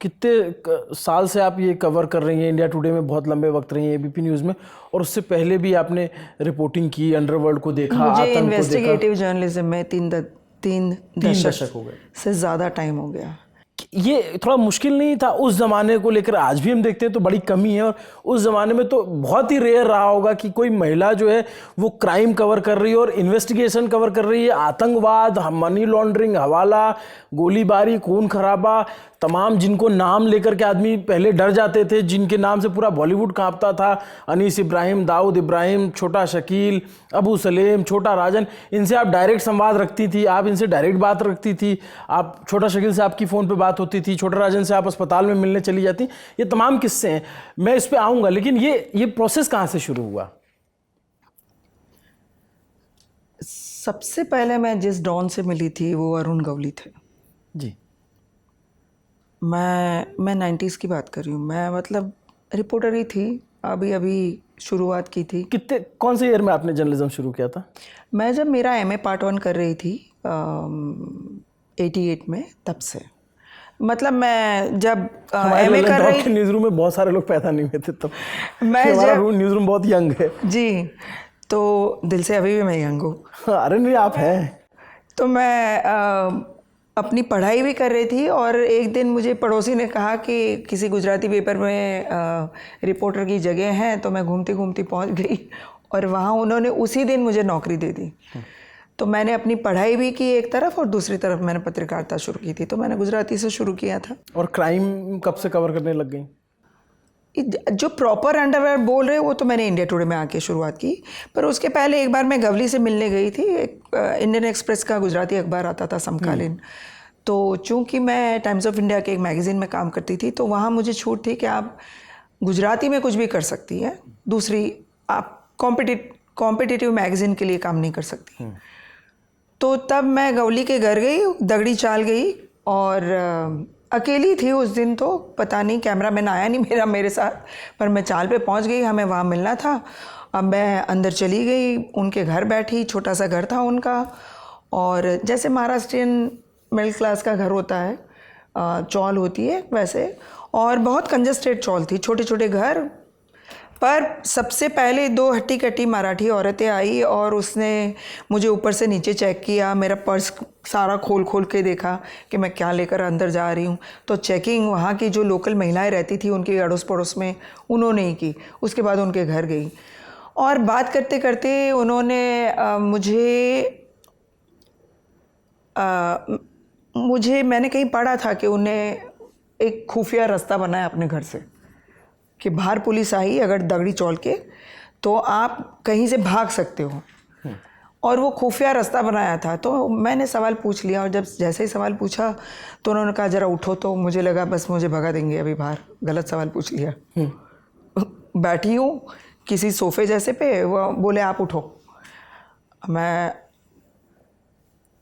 कितने साल से आप ये कवर कर रही हैं, इंडिया टुडे में बहुत लंबे वक्त रही हैं, एबीपी न्यूज़ में, और उससे पहले भी आपने रिपोर्टिंग की, अंडरवर्ल्ड को देखा, मुझे इन्वेस्टिगेटिव जर्नलिज्म में तीन दशक हो गए से ज़्यादा टाइम हो गया। ये थोड़ा मुश्किल नहीं था उस ज़माने को लेकर? आज भी हम देखते हैं तो बड़ी कमी है, और उस ज़माने में तो बहुत ही रेयर रहा होगा कि कोई महिला जो है वो क्राइम कवर कर रही है और इन्वेस्टिगेशन कवर कर रही है, आतंकवाद, मनी लॉन्ड्रिंग, हवाला, गोलीबारी, खून खराबा, तमाम जिनको नाम लेकर के आदमी पहले डर जाते थे, जिनके नाम से पूरा बॉलीवुड कांपता था, अनीस इब्राहिम, दाऊद इब्राहिम, छोटा शकील, अबू सलेम, छोटा राजन, इनसे आप डायरेक्ट संवाद रखती थी, आप इनसे डायरेक्ट बात रखती थी। आप छोटा शकील से आपकी फ़ोन पे बात होती थी, छोटा राजन से आप अस्पताल में मिलने चली जाती। ये तमाम किस्से हैं, मैं इस पे आऊँगा, लेकिन ये प्रोसेस कहाँ से शुरू हुआ? सबसे पहले मैं जिस डॉन से मिली थी वो अरुण गवली थे जी। मैं 90s की बात कर रही हूँ। मैं मतलब रिपोर्टर ही थी, अभी शुरुआत की थी। कौन से ईयर में आपने जर्नलिज्म शुरू किया था? मैं जब मेरा MA पार्ट 1 कर रही थी 88 में, तब से। मतलब मैं जब MA कर रही थी, न्यूज़ रूम में बहुत सारे लोग पैदा नहीं हुए थे तब। मैं जब न्यूज़ रूम बहुत यंग है जी, तो दिल से अभी भी मैं यंग हूँ। अरे नहीं, आप हैं। तो मैं अपनी पढ़ाई भी कर रही थी और एक दिन मुझे पड़ोसी ने कहा कि किसी गुजराती पेपर में रिपोर्टर की जगह है, तो मैं घूमती घूमती पहुंच गई और वहाँ उन्होंने उसी दिन मुझे नौकरी दे दी। तो मैंने अपनी पढ़ाई भी की एक तरफ और दूसरी तरफ मैंने पत्रकारिता शुरू की थी। तो मैंने गुजराती से शुरू किया था। और क्राइम कब से कवर करने लग गई? जो प्रॉपर अंडरवेयर बोल रहे हैं वो तो मैंने इंडिया टुडे में आके शुरुआत की, पर उसके पहले एक बार मैं गवली से मिलने गई थी। एक इंडियन एक्सप्रेस का गुजराती अखबार आता था समकालीन, तो चूंकि मैं टाइम्स ऑफ इंडिया के एक मैगज़ीन में काम करती थी, तो वहाँ मुझे छूट थी कि आप गुजराती में कुछ भी कर सकती हैं, दूसरी आप कॉम्पिटिटिव मैगज़ीन के लिए काम नहीं कर सकती। तो तब मैं गवली के घर गई, दगड़ी चाल गई और अकेली थी उस दिन। तो पता नहीं कैमरामैन आया नहीं मेरे साथ, पर मैं चाल पे पहुंच गई, हमें वहाँ मिलना था। अब मैं अंदर चली गई, उनके घर बैठी, छोटा सा घर था उनका, और जैसे महाराष्ट्रियन मिडिल क्लास का घर होता है, चौल होती है वैसे, और बहुत कंजस्टेड चौल थी, छोटे छोटे घर। पर सबसे पहले 2 हट्टी कट्टी मराठी औरतें आई और उसने मुझे ऊपर से नीचे चेक किया, मेरा पर्स सारा खोल खोल के देखा कि मैं क्या लेकर अंदर जा रही हूँ। तो चेकिंग वहाँ की जो लोकल महिलाएं रहती थी उनके अड़ोस पड़ोस में उन्होंने ही की। उसके बाद उनके घर गई और बात करते करते उन्होंने मैंने कहीं पढ़ा था कि उन्हें एक खुफिया रास्ता बनाया अपने घर से कि बाहर पुलिस आई अगर दगड़ी चौल के, तो आप कहीं से भाग सकते हो, और वो खुफिया रास्ता बनाया था। तो मैंने सवाल पूछ लिया और जब जैसे ही सवाल पूछा तो उन्होंने कहा ज़रा उठो। तो मुझे लगा बस मुझे भगा देंगे अभी बाहर, गलत सवाल पूछ लिया। बैठी हूँ किसी सोफे जैसे पे, वो बोले आप उठो। मैं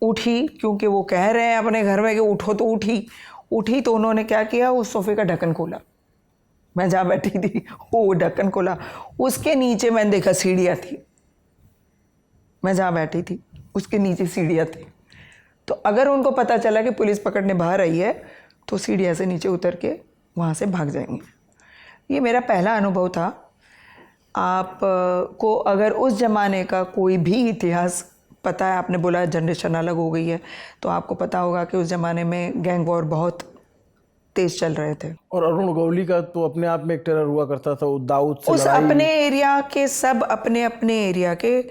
उठी क्योंकि वो कह रहे हैं अपने घर में कि उठो, तो उठी तो उन्होंने क्या किया, उस सोफे का ढक्कन खोला। मैं जहाँ बैठी थी वो ढक्कन खोला, उसके नीचे मैंने देखा सीढ़ियाँ थी। मैं जहाँ बैठी थी उसके नीचे सीढ़ियाँ थी। तो अगर उनको पता चला कि पुलिस पकड़ने बाहर आई है तो सीढ़ियाँ से नीचे उतर के वहाँ से भाग जाएंगे। ये मेरा पहला अनुभव था। आप को अगर उस ज़माने का कोई भी इतिहास पता है, आपने बोला जनरेशन अलग हो गई है, तो आपको पता होगा कि उस ज़माने में गैंग वॉर बहुत तेज चल रहे थे। और अरुण गवली का तो अपने आप में एक टेरर हुआ करता था, वो दाऊद से उस अपने एरिया के सब अपने अपने एरिया के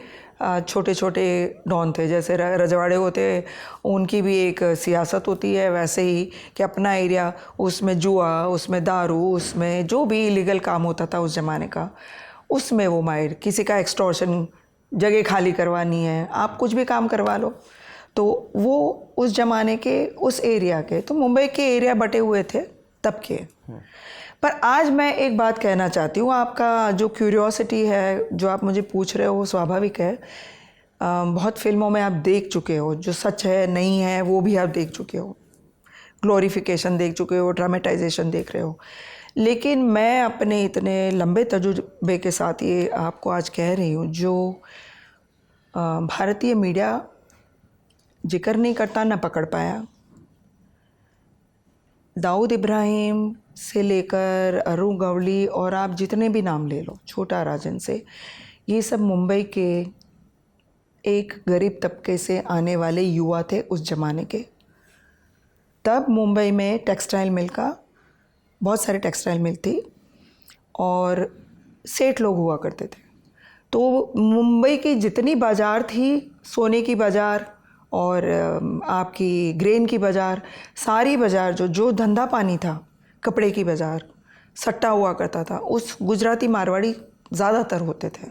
छोटे छोटे डॉन थे। जैसे रजवाड़े होते, उनकी भी एक सियासत होती है, वैसे ही कि अपना एरिया, उसमें जुआ, उसमें दारू, उसमें जो भी इलीगल काम होता था उस ज़माने का, उसमें वो माहिर। किसी का एक्सटॉर्शन, जगह खाली करवानी है, आप कुछ भी काम करवा लो, तो वो उस ज़माने के उस एरिया के, तो मुंबई के एरिया बटे हुए थे तब के। पर आज मैं एक बात कहना चाहती हूँ, आपका जो क्यूरियोसिटी है, जो आप मुझे पूछ रहे हो, वो स्वाभाविक है। बहुत फिल्मों में आप देख चुके हो, जो सच है नहीं है वो भी आप देख चुके हो, ग्लोरिफिकेशन देख चुके हो, ड्रामेटाइजेशन देख रहे हो। लेकिन मैं अपने इतने लंबे तजुर्बे के साथ ये आपको आज कह रही हूँ, जो भारतीय मीडिया जिक्र नहीं करता, ना पकड़ पाया। दाऊद इब्राहिम से लेकर अरुण गवली और आप जितने भी नाम ले लो, छोटा राजन से, ये सब मुंबई के एक गरीब तबके से आने वाले युवा थे उस ज़माने के। तब मुंबई में टेक्सटाइल मिल का, बहुत सारे टेक्सटाइल मिल थी और सेठ लोग हुआ करते थे। तो मुंबई की जितनी बाज़ार थी, सोने की बाज़ार और आपकी ग्रेन की बाज़ार, सारी बाज़ार जो धंधा पानी था, कपड़े की बाज़ार, सट्टा हुआ करता था, उस गुजराती मारवाड़ी ज़्यादातर होते थे।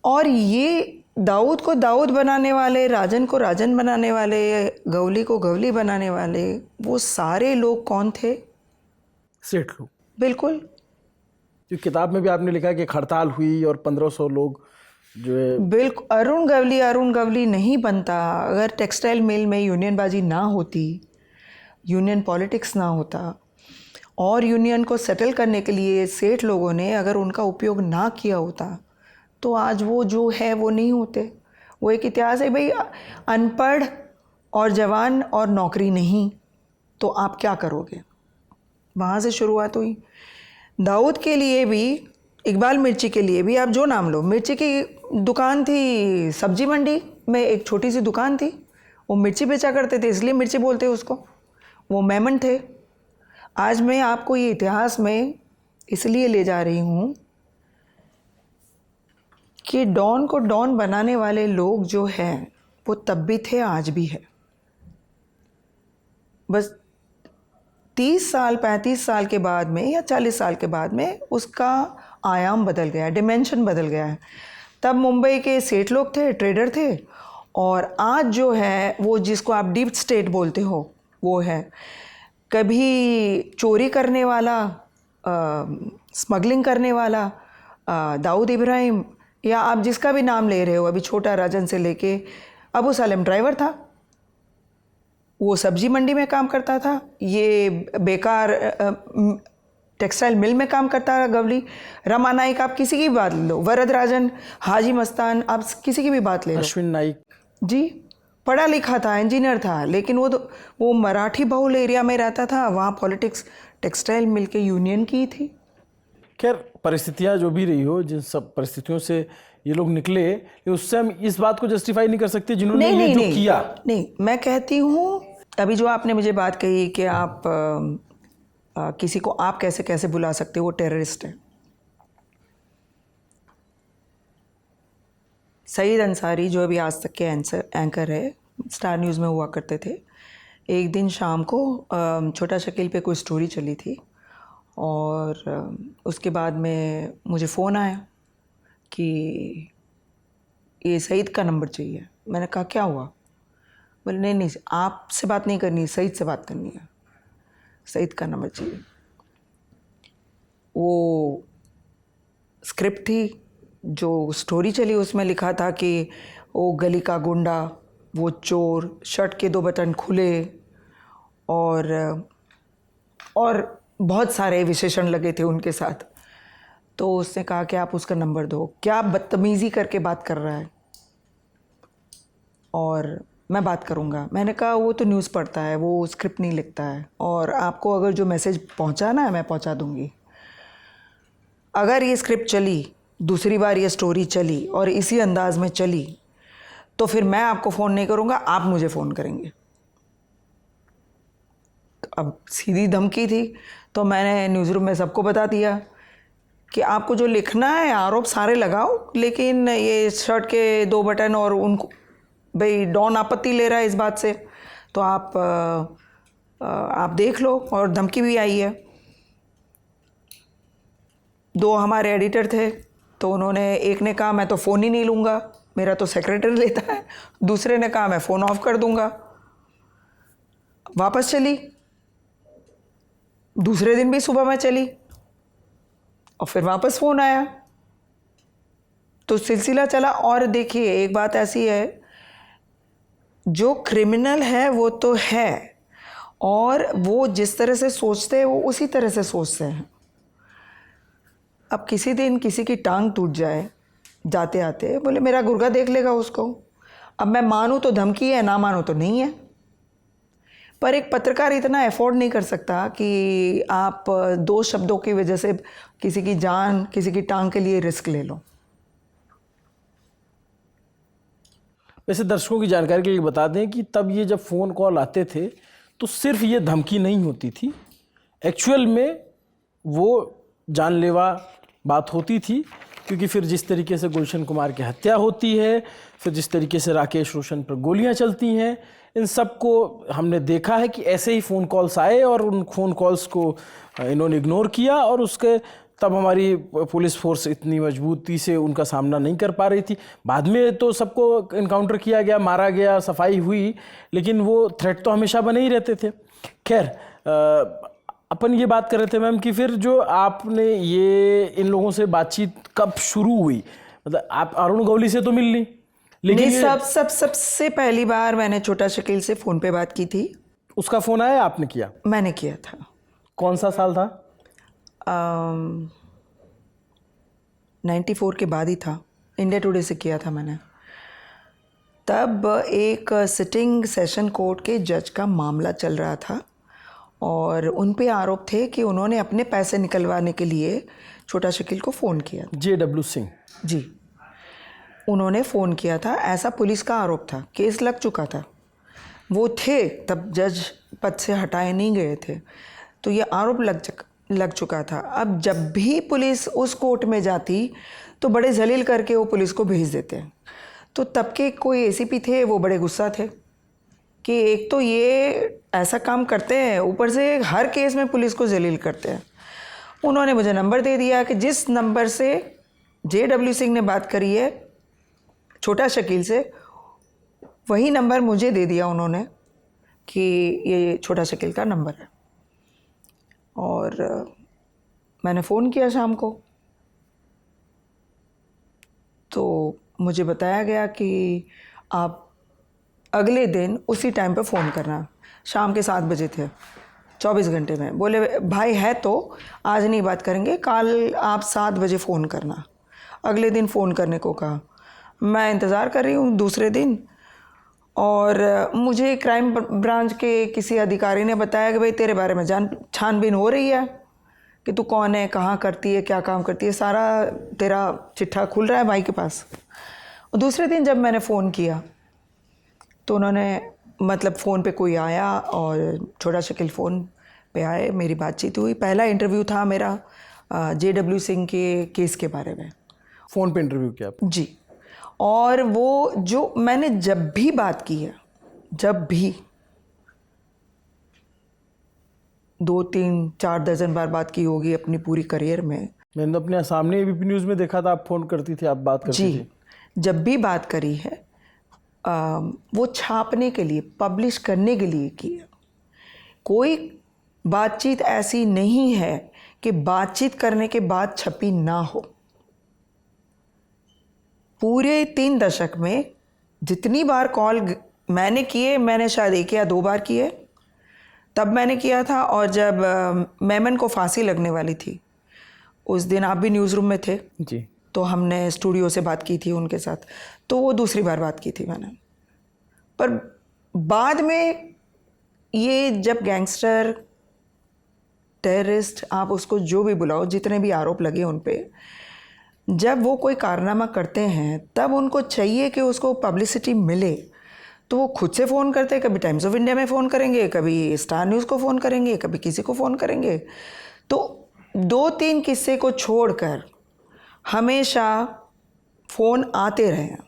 और ये दाऊद को दाऊद बनाने वाले, राजन को राजन बनाने वाले, गवली को गवली बनाने वाले, वो सारे लोग कौन थे? सेठ लोग। बिल्कुल। जो किताब में भी आपने लिखा कि हड़ताल हुई और 1500 लोग जो है, बिल्कुल। अरुण गवली नहीं बनता अगर टेक्सटाइल मिल में यूनियनबाजी ना होती, यूनियन पॉलिटिक्स ना होता, और यूनियन को सेटल करने के लिए सेठ लोगों ने अगर उनका उपयोग ना किया होता, तो आज वो जो है वो नहीं होते। वो एक इतिहास है भाई, अनपढ़ और जवान और नौकरी नहीं, तो आप क्या करोगे? वहाँ से शुरुआत हुई। दाऊद के लिए भी, इकबाल मिर्ची के लिए भी, आप जो नाम लो, मिर्ची की दुकान थी सब्जी मंडी में, एक छोटी सी दुकान थी, वो मिर्ची बेचा करते थे इसलिए मिर्ची बोलते उसको। वो मेमन थे। आज मैं आपको ये इतिहास में इसलिए ले जा रही हूँ कि डॉन को डॉन बनाने वाले लोग जो हैं वो तब भी थे, आज भी है। बस 30 साल 35 साल के बाद में या 40 साल के बाद में उसका आयाम बदल गया, डिमेंशन बदल गया है। तब मुंबई के सेठ लोग थे, ट्रेडर थे, और आज जो है वो जिसको आप डीप स्टेट बोलते हो वो है। कभी चोरी करने वाला, स्मगलिंग करने वाला दाऊद इब्राहिम, या आप जिसका भी नाम ले रहे हो, अभी छोटा राजन से लेके अबू सालेम ड्राइवर था, वो सब्जी मंडी में काम करता था, ये बेकार टेक्सटाइल मिल में काम करता था गवली, रमा नाइक, आप किसी की भी बात ले लो, वरद राजन, हाजी मस्तान, आप किसी की भी बात ले लो, अश्विन नाइक जी पढ़ा लिखा था, इंजीनियर था, लेकिन वो मराठी बहुल एरिया में रहता था, वहाँ पॉलिटिक्स टेक्सटाइल मिल के यूनियन की थी। खैर परिस्थितियाँ जो भी रही हो, जिन सब परिस्थितियों से ये लोग निकले, उससे हम इस बात को जस्टिफाई नहीं कर सकते जिन्होंने ये जो किया। नहीं, मैं कहती हूँ अभी जो आपने मुझे बात कही कि आप किसी को आप कैसे कैसे बुला सकते हो, वो टेररिस्ट है। सईद अंसारी जो अभी आज तक के एंकर है, स्टार न्यूज़ में हुआ करते थे, एक दिन शाम को छोटा शकील पे कोई स्टोरी चली थी, और उसके बाद में मुझे फ़ोन आया कि ये सईद का नंबर चाहिए। मैंने कहा क्या हुआ? बोले नहीं, आपसे बात नहीं करनी, सईद से बात करनी है, सईद का नंबर चाहिए। वो स्क्रिप्ट थी, जो स्टोरी चली उसमें लिखा था कि वो गली का गुंडा, वो चोर, शर्ट के 2 बटन खुले, और बहुत सारे विशेषण लगे थे उनके साथ। तो उसने कहा कि आप उसका नंबर दो। क्या बदतमीज़ी करके बात कर रहा है, और मैं बात करूँगा। मैंने कहा वो तो न्यूज़ पढ़ता है, वो स्क्रिप्ट नहीं लिखता है, और आपको अगर जो मैसेज पहुँचाना है मैं पहुँचा दूँगी। अगर ये स्क्रिप्ट चली, दूसरी बार ये स्टोरी चली और इसी अंदाज में चली, तो फिर मैं आपको फ़ोन नहीं करूँगा, आप मुझे फ़ोन करेंगे। अब सीधी धमकी थी, तो मैंने न्यूज़ रूम में सबको बता दिया कि आपको जो लिखना है आरोप सारे लगाओ, लेकिन ये शर्ट के 2 बटन और उनको भाई डॉन आपत्ति ले रहा है इस बात से, तो आप देख लो। और धमकी भी आई है। 2 हमारे एडिटर थे, तो उन्होंने, एक ने कहा मैं तो फ़ोन ही नहीं लूँगा, मेरा तो सेक्रेटरी लेता है, दूसरे ने कहा मैं फ़ोन ऑफ कर दूँगा। वापस चली, दूसरे दिन भी सुबह में चली, और फिर वापस फ़ोन आया, तो सिलसिला चला। और देखिए एक बात ऐसी है, जो क्रिमिनल है वो तो है, और वो जिस तरह से सोचते हैं वो उसी तरह से सोचते हैं। अब किसी दिन किसी की टांग टूट जाए जाते आते, बोले मेरा गुर्गा देख लेगा उसको। अब मैं मानूँ तो धमकी है, ना मानूँ तो नहीं है। पर एक पत्रकार इतना अफोर्ड नहीं कर सकता कि आप 2 शब्दों की वजह से किसी की जान, किसी की टांग के लिए रिस्क ले लो। वैसे दर्शकों की जानकारी के लिए बता दें कि तब ये जब फ़ोन कॉल आते थे तो सिर्फ ये धमकी नहीं होती थी, एक्चुअल में वो जानलेवा बात होती थी। क्योंकि फिर जिस तरीके से गुलशन कुमार की हत्या होती है, फिर जिस तरीके से राकेश रोशन पर गोलियां चलती हैं, इन सब को हमने देखा है कि ऐसे ही फ़ोन कॉल्स आए और उन फ़ोन कॉल्स को इन्होंने इग्नोर किया, और उसके तब हमारी पुलिस फोर्स इतनी मजबूती से उनका सामना नहीं कर पा रही थी। बाद में तो सबको इनकाउंटर किया गया, मारा गया, सफाई हुई, लेकिन वो थ्रेट तो हमेशा बने ही रहते थे। खैर अपन ये बात कर रहे थे मैम कि फिर जो आपने ये इन लोगों से बातचीत कब शुरू हुई, मतलब आप अरुण गवली से तो मिल ली, लेकिन सबसे पहली बार मैंने छोटा शकील से फ़ोन पे बात की थी। उसका फ़ोन आया, आपने किया? मैंने किया था। कौन सा साल था? 94 के बाद ही था, इंडिया टुडे से किया था मैंने। तब एक सिटिंग सेशन कोर्ट के जज का मामला चल रहा था, और उन पे आरोप थे कि उन्होंने अपने पैसे निकलवाने के लिए छोटा शकील को फ़ोन किया। JW सिंह जी, उन्होंने फ़ोन किया था, ऐसा पुलिस का आरोप था, केस लग चुका था। वो थे तब जज पद से हटाए नहीं गए थे, तो ये आरोप लग चुका था। अब जब भी पुलिस उस कोर्ट में जाती तो बड़े जलील करके वो पुलिस को भेज देते हैं। तो तब के कोई एसीपी थे, वो बड़े गुस्सा थे कि एक तो ये ऐसा काम करते हैं, ऊपर से हर केस में पुलिस को जलील करते हैं। उन्होंने मुझे नंबर दे दिया कि जिस नंबर से JW सिंह ने बात करी है छोटा शकील से, वही नंबर मुझे दे दिया उन्होंने कि ये छोटा शकील का नंबर है। और मैंने फ़ोन किया शाम को, तो मुझे बताया गया कि आप अगले दिन उसी टाइम पे फ़ोन करना। शाम के 7 बजे थे, 24 घंटे में। बोले भाई है तो आज नहीं बात करेंगे, कल आप 7 बजे फ़ोन करना। अगले दिन फ़ोन करने को कहा। मैं इंतज़ार कर रही हूँ दूसरे दिन, और मुझे क्राइम ब्रांच के किसी अधिकारी ने बताया कि भाई तेरे बारे में छानबीन हो रही है कि तू कौन है, कहाँ करती है, क्या काम करती है, सारा तेरा चिट्ठा खुल रहा है भाई के पास। और दूसरे दिन जब मैंने फ़ोन किया तो उन्होंने मतलब फ़ोन पे कोई आया और छोटा शकील फ़ोन पे आए, मेरी बातचीत हुई। पहला इंटरव्यू था मेरा JW सिंह के केस के बारे में। फ़ोन पे इंटरव्यू किया आपने? जी। और वो जो मैंने जब भी बात की है, जब भी 2, 3, 4 दर्जन बार बात की होगी अपनी पूरी करियर में। मैंने तो अपने सामने ABP न्यूज़ में देखा था, आप फ़ोन करती थी, आप बात करती जी, थी। जब भी बात करी है वो छापने के लिए, पब्लिश करने के लिए की है। कोई बातचीत ऐसी नहीं है कि बातचीत करने के बाद छपी ना हो। पूरे 3 दशक में जितनी बार कॉल मैंने किए, मैंने शायद 1 या 2 बार किए, तब मैंने किया था। और जब मेमन को फांसी लगने वाली थी, उस दिन आप भी न्यूज़ रूम में थे जी। तो हमने स्टूडियो से बात की थी उनके साथ, तो वो दूसरी बार बात की थी मैंने। पर बाद में ये जब गैंगस्टर, टेररिस्ट, आप उसको जो भी बुलाओ, जितने भी आरोप लगे उन पे, जब वो कोई कारनामा करते हैं तब उनको चाहिए कि उसको पब्लिसिटी मिले, तो वो खुद से फ़ोन करते, कभी टाइम्स ऑफ इंडिया में फ़ोन करेंगे, कभी स्टार न्यूज़ को फ़ोन करेंगे, कभी किसी को फ़ोन करेंगे। तो 2-3 किस्से को छोड़कर हमेशा फ़ोन आते रहे हैं।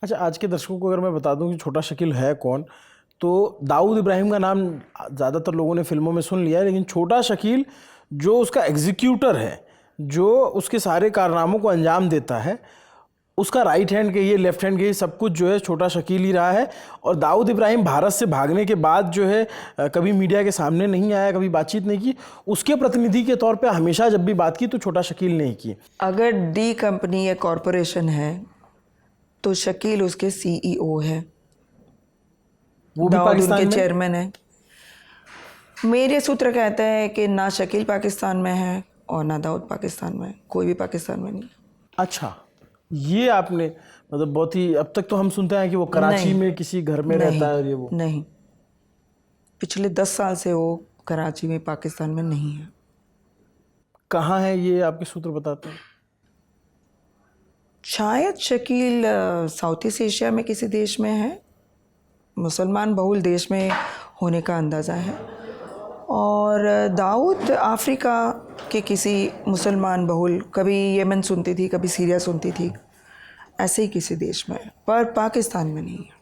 अच्छा, आज के दर्शकों को अगर मैं बता दूं कि छोटा शकील है कौन, तो दाऊद इब्राहिम का नाम ज़्यादातर लोगों ने फिल्मों में सुन लिया है, लेकिन छोटा शकील जो उसका एग्जीक्यूटर है, जो उसके सारे कारनामों को अंजाम देता है, उसका राइट हैंड कहिए, लेफ्ट हैंड कहिए, सब कुछ जो है छोटा शकील ही रहा है। और दाऊद इब्राहिम भारत से भागने के बाद जो है कभी मीडिया के सामने नहीं आया, कभी बातचीत नहीं की। उसके प्रतिनिधि के तौर पे हमेशा जब भी बात की तो छोटा शकील ने ही की। अगर डी कंपनी या कॉरपोरेशन है तो शकील उसके CEO है, वो भी दाऊद पाकिस्तान उनके में? चेयरमैन है। मेरे सूत्र कहते हैं कि ना शकील पाकिस्तान में है और ना दाऊद पाकिस्तान में, कोई भी पाकिस्तान में नहीं। अच्छा, ये आपने मतलब बहुत ही, अब तक तो हम सुनते हैं कि वो कराची नहीं, में किसी घर में रहता है और ये वो। नहीं, पिछले 10 साल से वो कराची में, पाकिस्तान में नहीं है। कहाँ है ये आपके सूत्र बताते हैं? शायद शकील साउथ ईस्ट एशिया में किसी देश में है, मुसलमान बहुल देश में होने का अंदाज़ा है। और दाऊद अफ्रीका के किसी मुसलमान बहुल, कभी यमन सुनती थी, कभी सीरिया सुनती थी, ऐसे ही किसी देश में, पर पाकिस्तान में नहीं है।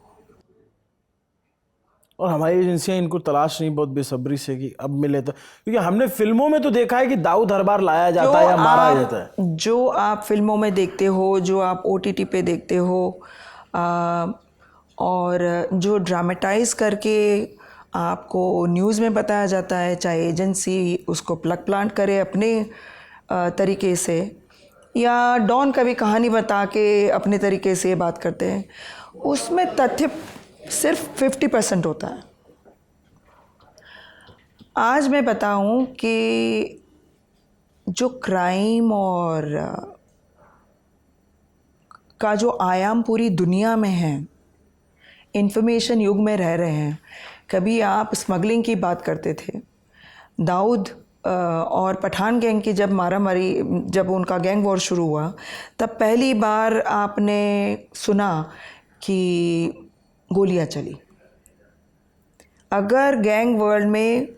और हमारी एजेंसियां इनको तलाश रही बहुत बेसब्री से कि अब मिले तो, क्योंकि हमने फिल्मों में तो देखा है कि दाऊद हर बार लाया जाता है या मारा जाता है। जो आप फिल्मों में देखते हो, जो आप OTT पे देखते हो, और जो ड्रामेटाइज करके आपको न्यूज़ में बताया जाता है, चाहे एजेंसी उसको प्लग प्लांट करे अपने तरीके से, या डॉन कभी कहानी बता के अपने तरीके से बात करते हैं, उसमें तथ्य सिर्फ 50% होता है। आज मैं बताऊं कि जो क्राइम और का जो आयाम पूरी दुनिया में है, इंफॉर्मेशन युग में रह रहे हैं। कभी आप स्मगलिंग की बात करते थे, दाऊद और पठान गैंग की जब मारामारी, जब उनका गैंग वॉर शुरू हुआ, तब पहली बार आपने सुना कि गोलियां चली। अगर गैंग वर्ल्ड में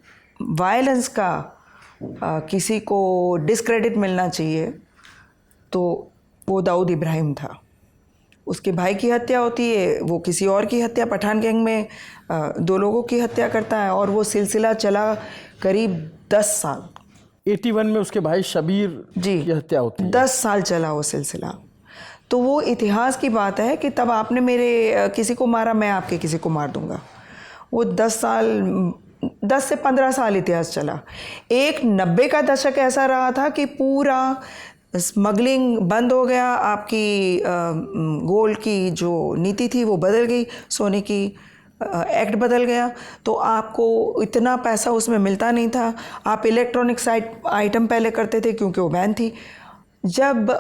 वायलेंस का किसी को डिस्क्रेडिट मिलना चाहिए तो वो दाऊद इब्राहिम था। उसके भाई की हत्या होती है, वो किसी और की हत्या, पठान गैंग में 2 लोगों की हत्या करता है और वो सिलसिला चला करीब 10 साल। 81 में उसके भाई शबीर जी की हत्या होती है। 10 साल चला वो सिलसिला। तो वो इतिहास की बात है कि तब आपने मेरे किसी को मारा, मैं आपके किसी को मार दूंगा। वो 10 से 15 साल इतिहास चला। एक 90 का दशक ऐसा रहा था कि पूरा स्मगलिंग बंद हो गया, आपकी गोल्ड की जो नीति थी वो बदल गई, सोने की एक्ट बदल गया, तो आपको इतना पैसा उसमें मिलता नहीं था। आप इलेक्ट्रॉनिक्स आइटम पहले करते थे क्योंकि वो बैन थी। जब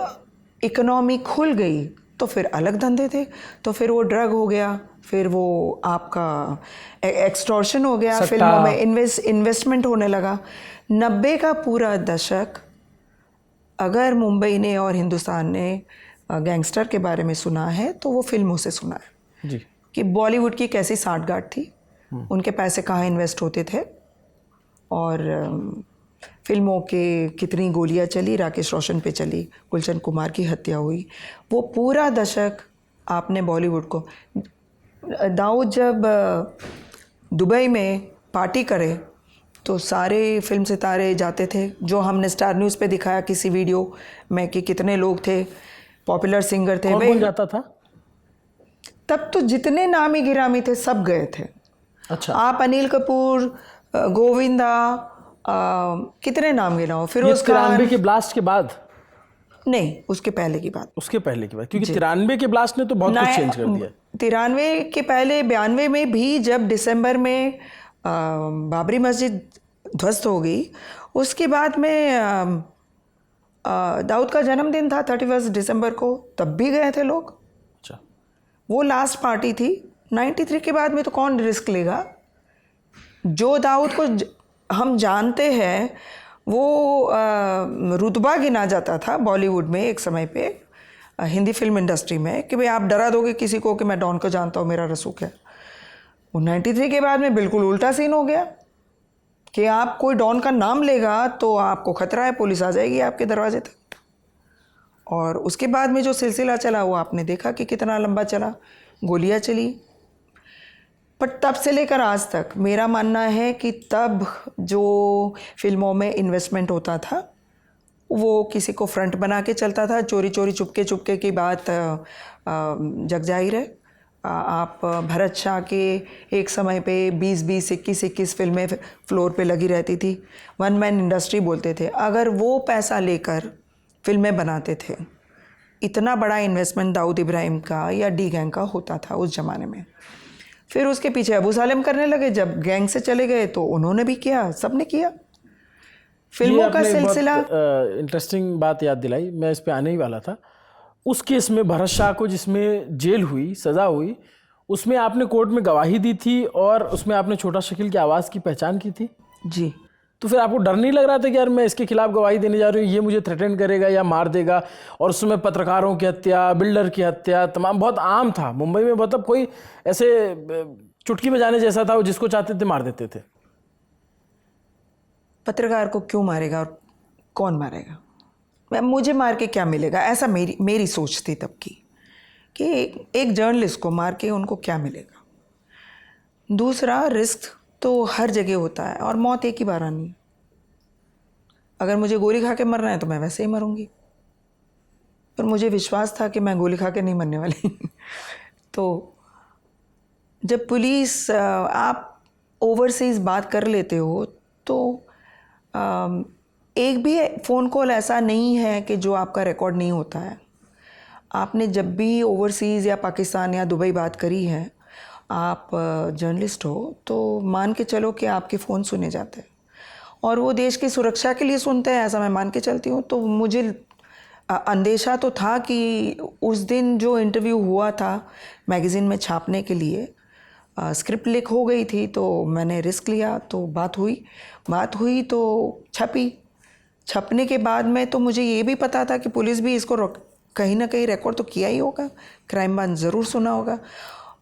इकोनॉमी खुल गई तो फिर अलग धंधे थे, तो फिर वो ड्रग हो गया, फिर वो आपका एक्सटॉर्शन हो गया, फिल्मों में इन्वेस्टमेंट होने लगा। 90 का पूरा दशक अगर मुंबई ने और हिंदुस्तान ने गैंगस्टर के बारे में सुना है तो वो फिल्मों से सुना है जी। कि बॉलीवुड की कैसी सांठगांठ थी, उनके पैसे कहाँ इन्वेस्ट होते थे और फिल्मों के कितनी गोलियां चली, राकेश रोशन पे चली, गुलशन कुमार की हत्या हुई। वो पूरा दशक आपने बॉलीवुड को, दाऊद जब दुबई में पार्टी करे तो सारे फिल्म सितारे जाते थे, जो हमने स्टार न्यूज़ पे दिखाया किसी वीडियो में कि कितने लोग थे, पॉपुलर सिंगर थे। कौन जाता था तब तो जितने नामी गिरामी थे सब गए थे। अच्छा। आप अनिल कपूर, गोविंदा, कितने नाम गिनाओ, फिरोज खान। 93 के ब्लास्ट के बाद? नहीं, उसके पहले की बात। उसके पहले की बात, क्योंकि 93 के ब्लास्ट ने तो बहुत कुछ चेंज कर दिया। 93 के पहले 92 में भी जब दिसंबर में बाबरी मस्जिद ध्वस्त हो गई, उसके बाद में दाऊद का जन्मदिन था 31 दिसंबर को, तब भी गए थे लोग। अच्छा। वो लास्ट पार्टी थी। 93 के बाद में तो कौन रिस्क लेगा? जो दाऊद को हम जानते हैं वो रुतबा गिना जाता था बॉलीवुड में एक समय पे, हिंदी फिल्म इंडस्ट्री में, कि भाई आप डरा दोगे किसी को कि मैं डॉन को जानता हूँ, मेरा रसूख है। वो 93 के बाद में बिल्कुल उल्टा सीन हो गया कि आप कोई डॉन का नाम लेगा तो आपको खतरा है, पुलिस आ जाएगी आपके दरवाजे तक। और उसके बाद में जो सिलसिला चला वो आपने देखा कि कितना लंबा चला, गोलियां चली। पर तब से लेकर आज तक मेरा मानना है कि तब जो फिल्मों में इन्वेस्टमेंट होता था वो किसी को फ्रंट बना के चलता था। चोरी चोरी चुपके की बात जग जाहिर है। आप भरत शाह के एक समय पे 20-20, 21-21 फिल्में फ्लोर पे लगी रहती थी, वन मैन इंडस्ट्री बोलते थे। अगर वो पैसा लेकर फिल्में बनाते थे, इतना बड़ा इन्वेस्टमेंट दाऊद इब्राहिम का या डी गैंग का होता था उस ज़माने में। फिर उसके पीछे अबू सालेम करने लगे, जब गैंग से चले गए तो उन्होंने भी किया, सबने किया। फिल्मों का सिलसिला। इंटरेस्टिंग बात याद दिलाई, मैं इस पे आने ही वाला था। उस केस में भरत शाह को जिसमें जेल हुई, सज़ा हुई, उसमें आपने कोर्ट में गवाही दी थी और उसमें आपने छोटा शकील की आवाज़ की पहचान की थी जी। तो फिर आपको डर नहीं लग रहा था कि यार मैं इसके खिलाफ गवाही देने जा रही हूँ, ये मुझे थ्रेटन करेगा या मार देगा? और उसमें पत्रकारों की हत्या, बिल्डर की हत्या, तमाम बहुत आम था मुंबई में। मतलब कोई ऐसे चुटकी बजाने जैसा था, वो जिसको चाहते थे मार देते थे। पत्रकार को क्यों मारेगा और कौन मारेगा? मुझे मार के क्या मिलेगा, ऐसा मेरी सोच थी तब की, कि एक जर्नलिस्ट को मार के उनको क्या मिलेगा। दूसरा, रिस्क तो हर जगह होता है और मौत एक ही बार आनी है। अगर मुझे गोली खा के मरना है तो मैं वैसे ही मरूंगी, पर मुझे विश्वास था कि मैं गोली खा के नहीं मरने वाली। तो जब पुलिस, आप ओवरसीज़ बात कर लेते हो तो एक भी फ़ोन कॉल ऐसा नहीं है कि जो आपका रिकॉर्ड नहीं होता है। आपने जब भी ओवरसीज़ या पाकिस्तान या दुबई बात करी है, आप जर्नलिस्ट हो तो मान के चलो कि आपके फ़ोन सुने जाते हैं और वो देश की सुरक्षा के लिए सुनते हैं, ऐसा मैं मान के चलती हूँ। तो मुझे अंदेशा तो था कि उस दिन जो इंटरव्यू हुआ था मैगज़ीन में छापने के लिए, स्क्रिप्ट लीक हो गई थी, तो मैंने रिस्क लिया। तो बात हुई तो छपने के बाद में तो मुझे ये भी पता था कि पुलिस भी इसको कहीं ना कहीं रिकॉर्ड तो किया ही होगा, क्राइम ब्रांच ज़रूर सुना होगा।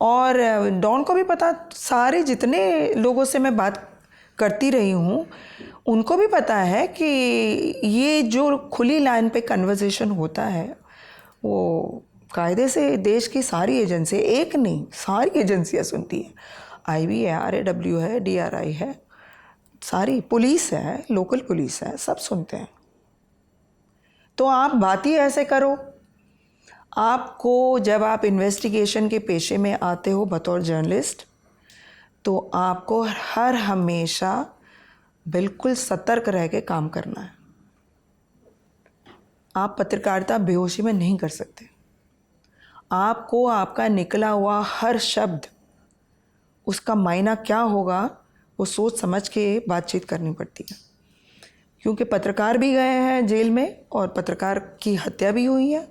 और डॉन को भी पता, सारे जितने लोगों से मैं बात करती रही हूँ उनको भी पता है कि ये जो खुली लाइन पे कन्वर्सेशन होता है वो कायदे से देश की सारी एजेंसी, एक नहीं सारी एजेंसियाँ सुनती हैं। IB है, RAW है, DRI है, सारी पुलिस है, लोकल पुलिस है, सब सुनते हैं। तो आप बात ही ऐसे करो। आपको जब आप इन्वेस्टिगेशन के पेशे में आते हो बतौर जर्नलिस्ट, तो आपको हर हमेशा बिल्कुल सतर्क रह के काम करना है। आप पत्रकारिता बेहोशी में नहीं कर सकते। आपको आपका निकला हुआ हर शब्द, उसका मायना क्या होगा, वो सोच समझ के बातचीत करनी पड़ती है। क्योंकि पत्रकार भी गए हैं जेल में और पत्रकार की हत्या भी हुई है।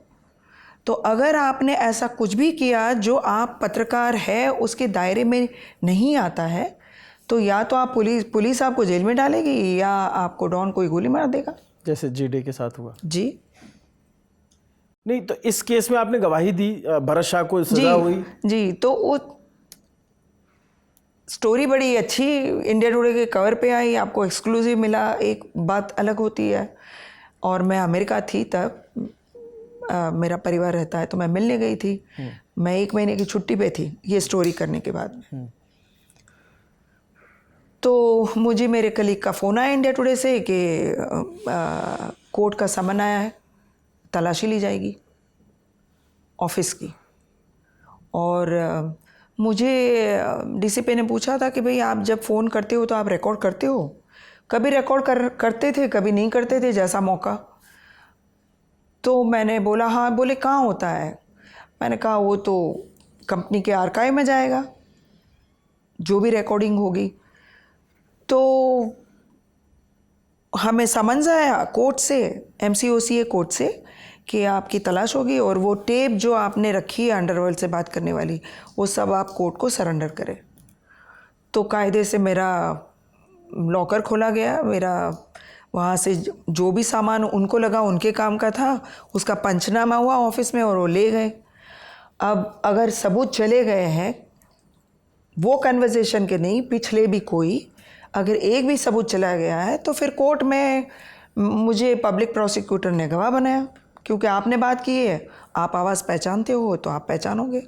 तो अगर आपने ऐसा कुछ भी किया जो आप पत्रकार है उसके दायरे में नहीं आता है, तो या तो आप पुलिस आपको जेल में डालेगी या आपको डॉन कोई गोली मार देगा, जैसे GD के साथ हुआ। जी नहीं तो इस केस में आपने गवाही दी, भरत शाह को सजा हुई। जी, तो वो स्टोरी बड़ी अच्छी इंडिया टुडे के कवर पे आई, आपको एक्सक्लूसिव मिला, एक बात अलग होती है। और मैं अमेरिका थी तब, मेरा परिवार रहता है तो मैं मिलने गई थी। मैं 1 महीने की छुट्टी पे थी ये स्टोरी करने के बाद में। तो मुझे मेरे कलीग का फ़ोन आया इंडिया टुडे से कि कोर्ट का समन आया है, तलाशी ली जाएगी ऑफिस की। और मुझे DCP ने पूछा था कि भाई आप जब फ़ोन करते हो तो आप रिकॉर्ड करते हो? कभी रिकॉर्ड करते थे, कभी नहीं करते थे, जैसा मौका। तो मैंने बोला हाँ। बोले कहाँ होता है? मैंने कहा वो तो कंपनी के आर्काइव में जाएगा जो भी रिकॉर्डिंग होगी। तो हमें समन्स आया कोर्ट से, MCOCA कोर्ट से, कि आपकी तलाश होगी और वो टेप जो आपने रखी है अंडरवर्ल्ड से बात करने वाली, वो सब आप कोर्ट को सरेंडर करें। तो कायदे से मेरा लॉकर खोला गया, मेरा वहाँ से जो भी सामान उनको लगा उनके काम का था, उसका पंचनामा हुआ ऑफिस में और वो ले गए। अब अगर सबूत चले गए हैं, वो कन्वर्सेशन के नहीं, पिछले भी कोई, अगर एक भी सबूत चला गया है तो फिर कोर्ट में मुझे पब्लिक प्रोसिक्यूटर ने गवाह बनाया, क्योंकि आपने बात की है, आप आवाज़ पहचानते हो तो आप पहचानोगे।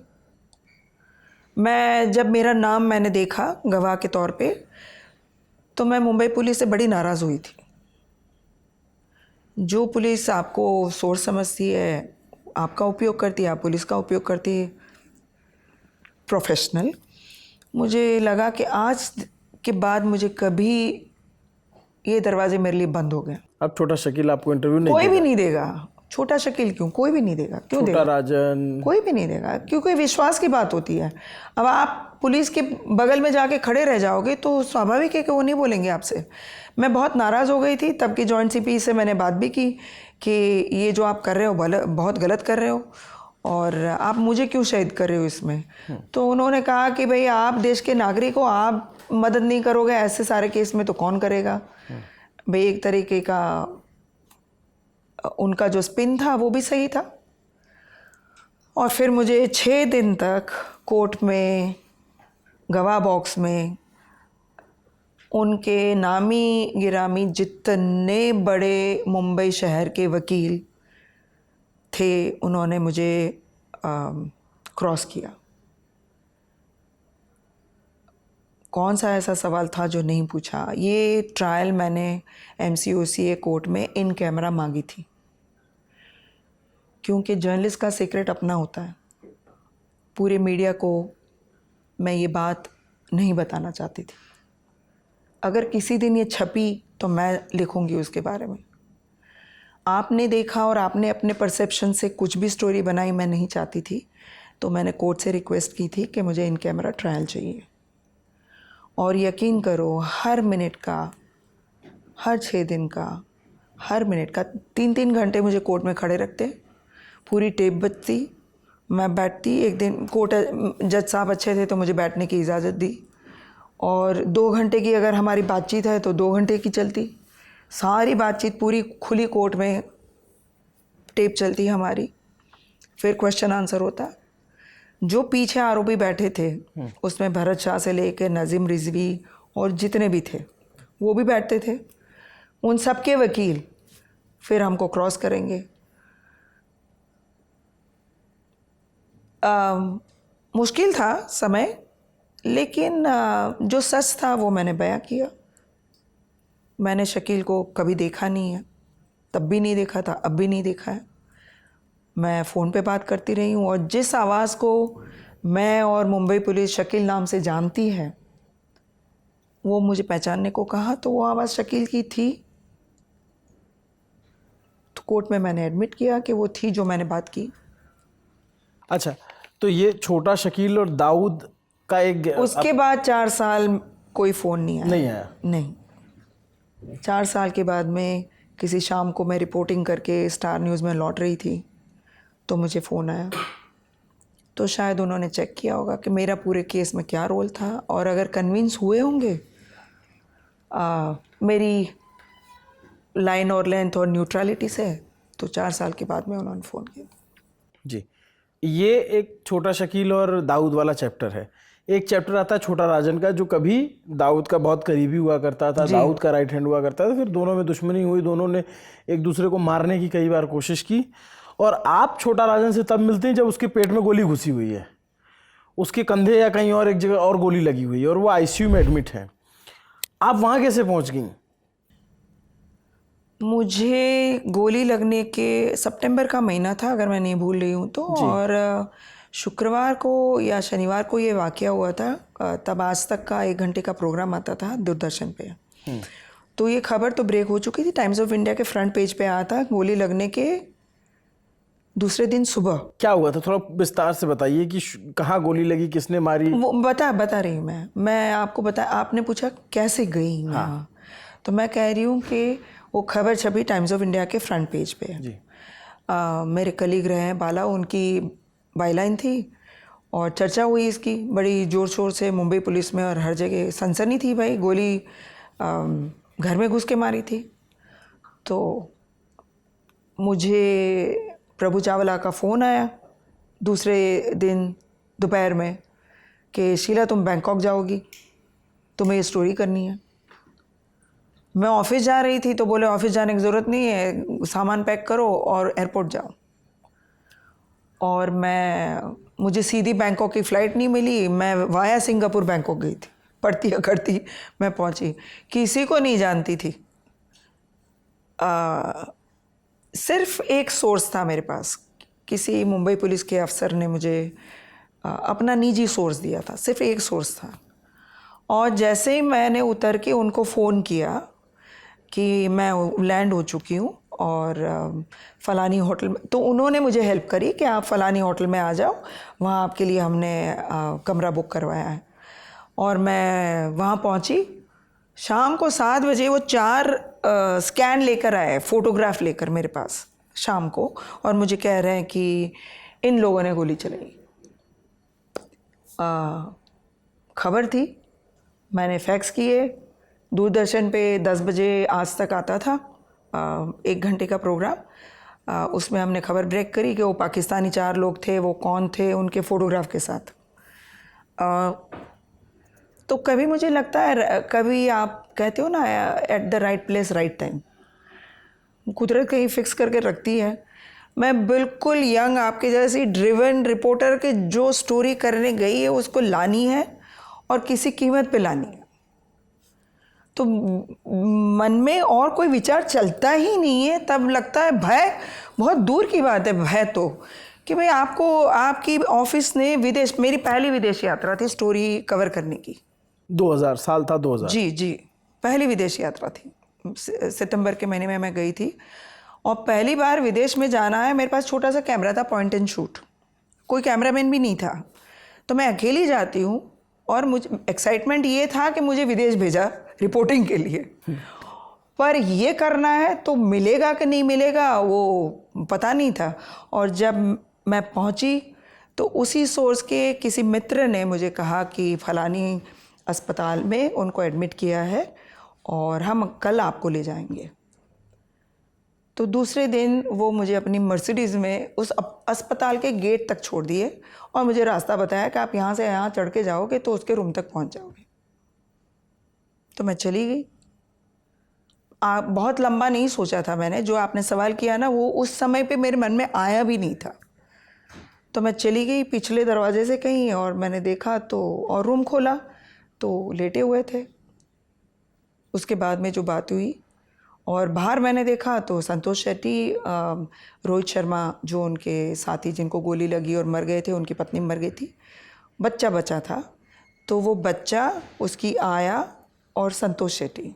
मैं जब मेरा नाम मैंने देखा गवाह के तौर पे, तो मैं मुंबई पुलिस से बड़ी नाराज़ हुई थी। जो पुलिस आपको सोर्स समझती है, आपका उपयोग करती है, आप पुलिस का उपयोग करती है प्रोफेशनल, मुझे लगा कि आज के बाद मुझे कभी ये दरवाजे मेरे लिए बंद हो गए। अब छोटा शकील आपको इंटरव्यू नहीं कोई देगा। भी नहीं देगा। छोटा शकील क्यों? कोई भी नहीं देगा। क्यों छोटा देगा? राजन, कोई भी नहीं देगा, क्योंकि विश्वास की बात होती है। अब आप पुलिस के बगल में जाके खड़े रह जाओगे तो स्वाभाविक है कि वो नहीं बोलेंगे आपसे। मैं बहुत नाराज़ हो गई थी, तब की जॉइंट CP से मैंने बात भी की कि ये जो आप कर रहे हो बहुत गलत कर रहे हो और आप मुझे क्यों शहीद कर रहे हो इसमें। तो उन्होंने कहा कि भाई आप देश के नागरिक हो, आप मदद नहीं करोगे ऐसे सारे केस में तो कौन करेगा। भाई एक तरीके का उनका जो स्पिन था वो भी सही था। और फिर मुझे 6 दिन तक कोर्ट में गवाह बॉक्स में उनके नामी गिरामी जितने बड़े मुंबई शहर के वकील थे, उन्होंने मुझे क्रॉस किया। कौन सा ऐसा सवाल था जो नहीं पूछा। ये ट्रायल मैंने MCOCA कोर्ट में इन कैमरा मांगी थी, क्योंकि जर्नलिस्ट का सीक्रेट अपना होता है। पूरे मीडिया को मैं ये बात नहीं बताना चाहती थी। अगर किसी दिन ये छपी तो मैं लिखूंगी उसके बारे में। आपने देखा और आपने अपने परसेप्शन से कुछ भी स्टोरी बनाई, मैं नहीं चाहती थी। तो मैंने कोर्ट से रिक्वेस्ट की थी कि मुझे इन कैमरा ट्रायल चाहिए। और यकीन करो, हर मिनट का, हर 6 दिन का, हर मिनट का 3-3 घंटे मुझे कोर्ट में खड़े रखते, पूरी टेप बजती, मैं बैठती। एक दिन कोर्ट जज साहब अच्छे थे तो मुझे बैठने की इजाज़त दी, और 2 घंटे की अगर हमारी बातचीत है तो 2 घंटे की चलती। सारी बातचीत पूरी खुली कोर्ट में टेप चलती हमारी, फिर क्वेश्चन आंसर होता। जो पीछे आरोपी बैठे थे उसमें भरत शाह से लेकर नजीम रिजवी और जितने भी थे वो भी बैठते थे। उन सब के वकील फिर हमको क्रॉस करेंगे। मुश्किल था समय, लेकिन जो सच था वो मैंने बयां किया। मैंने शकील को कभी देखा नहीं है, तब भी नहीं देखा था, अब भी नहीं देखा है। मैं फ़ोन पे बात करती रही हूँ, और जिस आवाज़ को मैं और मुंबई पुलिस शकील नाम से जानती है वो मुझे पहचानने को कहा, तो वो आवाज़ शकील की थी। तो कोर्ट में मैंने एडमिट किया कि वो थी जो मैंने बात की। अच्छा, तो ये छोटा शकील और दाऊद का एक उसके बाद 4 साल कोई फ़ोन नहीं आया। नहीं आया? नहीं। 4 साल के बाद में किसी शाम को मैं रिपोर्टिंग करके स्टार न्यूज़ में लौट रही थी तो मुझे फ़ोन आया। तो शायद उन्होंने चेक किया होगा कि मेरा पूरे केस में क्या रोल था, और अगर कन्विंस हुए होंगे मेरी लाइन और लेंथ और न्यूट्रलिटी से, तो 4 साल के बाद में उन्होंने फ़ोन किया। जी, ये एक छोटा शकील और दाऊद वाला चैप्टर है। एक चैप्टर आता है छोटा राजन का, जो कभी दाऊद का बहुत करीबी हुआ करता था, दाऊद का राइट हैंड हुआ करता था। फिर दोनों में दुश्मनी हुई, दोनों ने एक दूसरे को मारने की कई बार कोशिश की, और आप छोटा राजन से तब मिलते हैं जब उसके पेट में गोली घुसी हुई है, उसके कंधे या कहीं और एक जगह और गोली लगी हुई है, और वो आईसीयू में एडमिट है। आप वहाँ कैसे पहुँच गई? मुझे गोली लगने के सितंबर का महीना था, अगर मैं नहीं भूल रही हूँ तो, और शुक्रवार को या शनिवार को ये वाक़या हुआ था। तब आज तक का 1 घंटे का प्रोग्राम आता था दूरदर्शन पे। तो ये खबर तो ब्रेक हो चुकी थी, टाइम्स ऑफ इंडिया के फ्रंट पेज पे आया था गोली लगने के दूसरे दिन सुबह। क्या हुआ था, थोड़ा विस्तार से बताइए कि कहाँ गोली लगी, किसने मारी? वो बता रही हूँ मैं आपको आपने पूछा कैसे गई वहाँ, तो मैं कह रही हूँ कि वो खबर छपी टाइम्स ऑफ इंडिया के फ्रंट पेज पे। जी। मेरे कलीग रहे हैं बाला, उनकी बाईलाइन थी और चर्चा हुई इसकी बड़ी ज़ोर शोर से मुंबई पुलिस में, और हर जगह सनसनी थी भाई। गोली घर में घुस के मारी थी। तो मुझे प्रभु चावला का फ़ोन आया दूसरे दिन दोपहर में कि शीला तुम बैंकॉक जाओगी, तुम्हें ये स्टोरी करनी है। मैं ऑफिस जा रही थी तो बोले ऑफिस जाने की ज़रूरत नहीं है, सामान पैक करो और एयरपोर्ट जाओ। और मुझे सीधी बैंकॉक की फ़्लाइट नहीं मिली, मैं वाया सिंगापुर बैंकॉक गई थी, पढ़ती करती मैं पहुंची। किसी को नहीं जानती थी, सिर्फ एक सोर्स था मेरे पास। किसी मुंबई पुलिस के अफसर ने मुझे अपना निजी सोर्स दिया था, सिर्फ एक सोर्स था। और जैसे ही मैंने उतर के उनको फ़ोन किया कि मैं लैंड हो चुकी हूँ और फ़लानी होटल में, तो उन्होंने मुझे हेल्प करी कि आप फ़लानी होटल में आ जाओ, वहाँ आपके लिए हमने कमरा बुक करवाया है। और मैं वहाँ पहुँची। शाम को 7 बजे वो 4 स्कैन लेकर आए, फ़ोटोग्राफ लेकर मेरे पास शाम को, और मुझे कह रहे हैं कि इन लोगों ने गोली चलाई। खबर थी, मैंने फैक्स किए। दूरदर्शन पे 10 बजे आज तक आता था 1 घंटे का प्रोग्राम। उसमें हमने खबर ब्रेक करी कि वो पाकिस्तानी 4 लोग थे, वो कौन थे, उनके फ़ोटोग्राफ के साथ। तो कभी मुझे लगता है, कभी आप कहते हो ना at the right place right time, कुदरत कहीं फिक्स करके रखती है। मैं बिल्कुल यंग आपके जैसी ड्रिवन रिपोर्टर के जो स्टोरी करने गई है उसको लानी है और किसी कीमत पे लानी है। तो मन में और कोई विचार चलता ही नहीं है। तब लगता है भय, बहुत दूर की बात है भय तो, कि भाई आपको आपकी ऑफिस ने विदेश, मेरी पहली विदेश यात्रा थी स्टोरी कवर करने की। 2000 साल था 2000। जी, पहली विदेश यात्रा थी, सितंबर के महीने में मैं गई थी। और पहली बार विदेश में जाना है, मेरे पास छोटा सा कैमरा था, पॉइंट एंड शूट, कोई कैमरामैन भी नहीं था, तो मैं अकेली जाती हूँ। और मुझे एक्साइटमेंट ये था कि मुझे विदेश भेजा रिपोर्टिंग के लिए, पर ये करना है तो मिलेगा कि नहीं मिलेगा वो पता नहीं था। और जब मैं पहुँची तो उसी सोर्स के किसी मित्र ने मुझे कहा कि फलानी अस्पताल में उनको एडमिट किया है और हम कल आपको ले जाएंगे। तो दूसरे दिन वो मुझे अपनी मर्सिडीज़ में उस अस्पताल के गेट तक छोड़ दिए और मुझे रास्ता बताया कि आप यहाँ से यहाँ चढ़ के जाओगे तो उसके रूम तक पहुँच जाओगे। तो मैं चली गई। बहुत लंबा नहीं सोचा था मैंने, जो आपने सवाल किया ना वो उस समय पे मेरे मन में आया भी नहीं था। तो मैं चली गई पिछले दरवाजे से कहीं और मैंने देखा तो और रूम खोला तो लेटे हुए थे। उसके बाद में जो बात हुई और बाहर मैंने देखा तो संतोष शेट्टी, रोहित शर्मा जो उनके साथी जिनको गोली लगी और मर गए थे, उनकी पत्नी मर गई थी, बच्चा बचा था, तो वो बच्चा, उसकी आया और संतोष शेट्टी